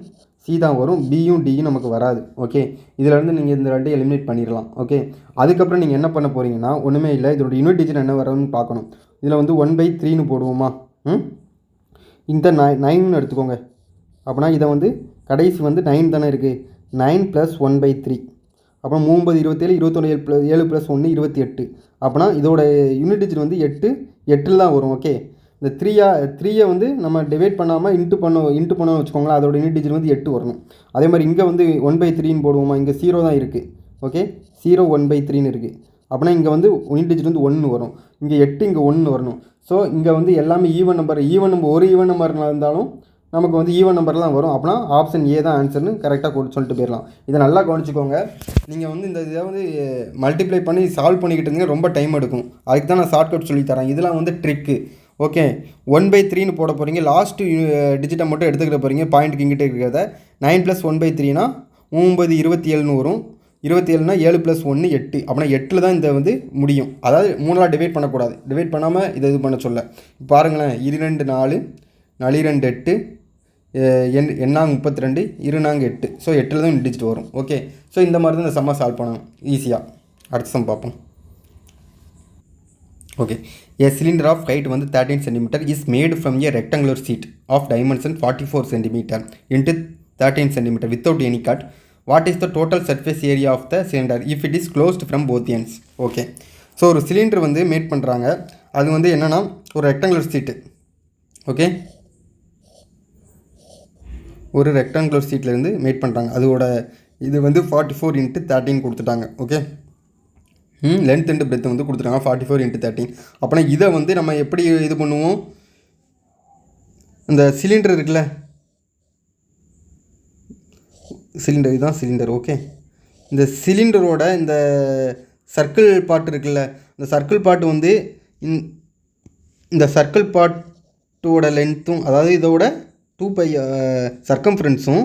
C தான் வரும். பியும் டியும் நமக்கு வராது. ஓகே, இதிலேருந்து நீங்கள் இந்த 2 எலிமினேட் பண்ணிடலாம். ஓகே, அதுக்கப்புறம் நீங்கள் என்ன பண்ண போகிறீங்கன்னா ஒன்றுமே இல்லை, இதோட யூனிட் டிஜிட் என்ன வரும்னு பார்க்கணும். இதில் வந்து 1/3ன்னு போடுவோமா? இந்த 9ன்னு எடுத்துக்கோங்க. அப்படின்னா இதை வந்து கடைசி வந்து 9 தானே இருக்குது. 9 + 1/3. அப்புறம் 3 27 21 7 + 1 28. அப்படின்னா இதோட யூனிட் டிஜிட் வந்து 8 தான் வரும். ஓகே, இந்த 3 வந்து நம்ம டிவைட் பண்ணாமல் இன்ட்டு பண்ணோம்னு வச்சுக்கோங்களேன். அதோட யூனிட் டிஜிட் வந்து 8 வரணும். அதே மாதிரி இங்கே வந்து 1/3ன்னு போடுவோமா? இங்கே 0 தான் இருக்குது. ஓகே, 0 1/3ன்னு இருக்குது. அப்படின்னா இங்கே வந்து யூனிட் டிஜிட் வந்து 1 வரும். இங்கே 8 இங்கே 1 வரணும். ஸோ இங்கே வந்து எல்லாமே ஈவன் நம்பர் ஒரு ஈவன் நம்பர் இருந்தாலும் நமக்கு வந்து ஈவன் நம்பர் தான் வரும். அப்படின்னா ஆப்ஷன் ஏ தான் ஆன்சர்னு கரெக்டாக சொல்லிட்டு போயிடலாம். இதை நல்லா கவனிச்சிக்கோங்க. நீங்கள் வந்து இந்த இதை வந்து மல்டிப்ளை பண்ணி சால்வ் பண்ணிக்கிட்டு இருந்தீங்க, ரொம்ப டைம் எடுக்கும். அதுக்கு தான் நான் ஷார்ட்கட் சொல்லித்தரேன். இதெல்லாம் வந்து ட்ரிக்கு. ஓகே, 1/3ன்னு போட போகிறீங்க. லாஸ்ட்டு டிஜிட்டை மட்டும் எடுத்துக்கிட்ட போகிறீங்க. பாயிண்ட்டுக்கு இங்கிட்ட இருக்கிறத 9 + 1/3னா 9 27ன்னு வரும். 27னா 7 + 1 8. அப்படின்னா 8ல் தான் இந்த வந்து முடியும். அதாவது 3ஆல் டிவைட் பண்ணக்கூடாது. டிவைட் பண்ணாமல் இதை இது பண்ண சொல்ல. பாருங்களேன், 2 4 4 2 8 எண்ணாங்க 32 2 8. ஸோ 8ல் தான் டிஜிட் வரும். ஓகே, ஸோ இந்த மாதிரி தான் இந்த சம்மை சால்வ் பண்ணணும் ஈஸியாக. அடுத்த சம் பார்ப்போம். Okay, a cylinder of height வந்து 13 cm is made from a rectangular sheet of dimension 44 cm into 13 cm without any cut. What is the total surface area of the cylinder if it is closed from both ends? Okay, so ஒரு cylinder வந்து mat பண்ணுறாங்க. அது வந்து என்னென்னா ஒரு rectangular sheet. Okay, ஒரு rectangular ஷீட்லேருந்து mat பண்ணுறாங்க. அதோட இது வந்து 44 × 13 கொடுத்துட்டாங்க. ஓகே, லென்த் அண்ட் பிரெத் வந்து கொடுத்துட்டாங்க 44 × 13. அப்படின்னா இதை வந்து நம்ம எப்படி இது பண்ணுவோம்? இந்த சிலிண்டர் இருக்குல்ல, சிலிண்டர் இதுதான் சிலிண்டர். ஓகே, இந்த சிலிண்டரோட இந்த சர்க்கிள் பார்ட் இருக்குல்ல, இந்த சர்க்கிள் பார்ட் வந்து இந்த சர்க்கிள் பார்ட்டோட லென்த்தும், அதாவது இதோட 2π சர்க்கம்ஃபரன்ஸும்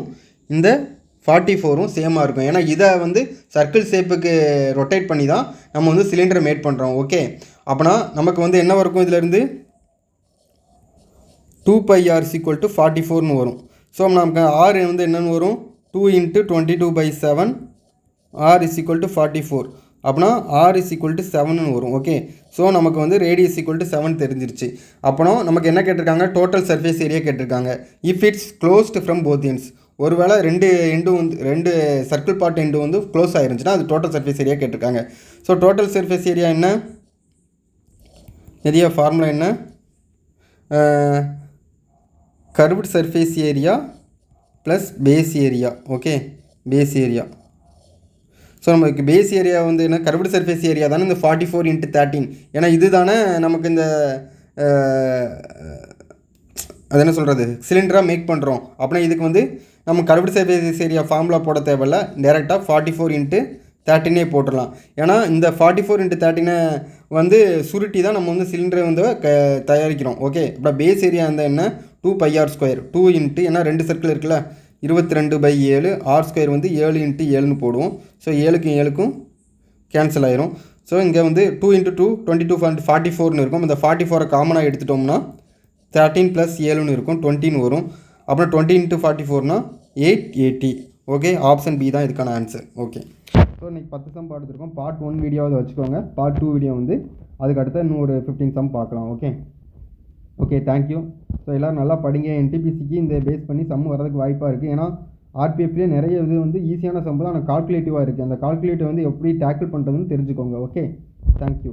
இந்த 44ம் சேமாக இருக்கும். ஏன்னா இதை வந்து சர்க்கிள் ஷேப்புக்கு ரொட்டேட் பண்ணி தான் நம்ம வந்து சிலிண்டரை மேட் பண்ணுறோம். ஓகே, அப்படின்னா நமக்கு வந்து என்ன இருக்கும்? இதிலேருந்து 2πr = 44ன்னு வரும். ஸோ நமக்கு ஆர் வந்து என்னென்னு வரும்? 2 × 22/7 r = 44. அப்படின்னா r = 7ன்னு வரும். ஓகே, ஸோ நமக்கு வந்து ரேடியஸ் = 7 தெரிஞ்சிருச்சு. அப்புறம் நமக்கு என்ன கேட்டிருக்காங்க? டோட்டல் சர்ஃபேஸ் ஏரியா கேட்டிருக்காங்க. If it's closed from both ends. ஒருவேளை 2 சர்க்கிள் பார்ட் எண்டு வந்து க்ளோஸ் ஆயிருந்துச்சுன்னா அது டோட்டல் சர்ஃபேஸ் ஏரியா கேட்டிருக்காங்க. ஸோ டோட்டல் சர்ஃபேஸ் ஏரியா என்ன? நிறைய ஃபார்முலா என்ன? Curved surface area plus base area. Okay, base area. So நமக்கு பேஸ் ஏரியா வந்து என்ன? கர்வ்டு சர்ஃபேஸ் ஏரியா தானே இந்த 44 × 13. ஏன்னா இது தானே நமக்கு இந்த அது என்ன சொல்கிறது, சிலிண்டராக மேக் பண்ணுறோம். அப்படின்னா இதுக்கு வந்து நம்ம கர்வ்டு சர்ஃபேஸ் ஏரியா ஃபார்முலா போட தேவையில்ல. டேரெக்டாக 44 × 13 போட்டுடலாம். ஏன்னா இந்த 44 × 13 வந்து சுருட்டி தான் நம்ம வந்து சிலிண்டரை வந்து தயாரிக்கிறோம். ஓகே, இப்போ பேஸ் ஏரியா இருந்தால் என்ன? 2πr². 2 × ஏன்னா 2 சர்க்கிள் இருக்குல்ல, 22/7 r² வந்து 7 × 7ன்னு போடுவோம். ஸோ 7க்கும் 7க்கும் கேன்சல் ஆயிரும். ஸோ இங்கே வந்து 2 × 2 22 44ன்னு இருக்கும். இந்த 44 காமனாக எடுத்துட்டோம்னா 13 + 7ன்னு இருக்கும், 20ன்னு வரும். அப்புறம் 20 × 44னா 880. ஓகே, ஆப்ஷன் பி தான் இதுக்கான ஆன்சர். ஓகே, ஸோ இன்றைக்கி 10 சம் பார்த்துருக்கோம். பார்ட் 1 வீடியோவை வச்சுக்கோங்க. பார்ட் 2 வீடியோ வந்து அதுக்கு அடுத்த இன்னும் ஒரு 15 சம் பார்க்கலாம். Okay, thank you. ஸோ எல்லோரும் நல்லா படிங்க. NTPCக்கு இந்த பேஸ் பண்ணி சம் வரதுக்கு வாய்ப்பாக இருக்குது. ஏன்னா RPFலேயே நிறைய இது வந்து ஈஸியான சம் தான், ஆனால் கால்குலேட்டிவாக இருக்குது. அந்த கால்குலேட்டிவ் வந்து எப்படி டேக்கிள் பண்ணுறதுன்னு தெரிஞ்சுக்கோங்க. Okay, thank you.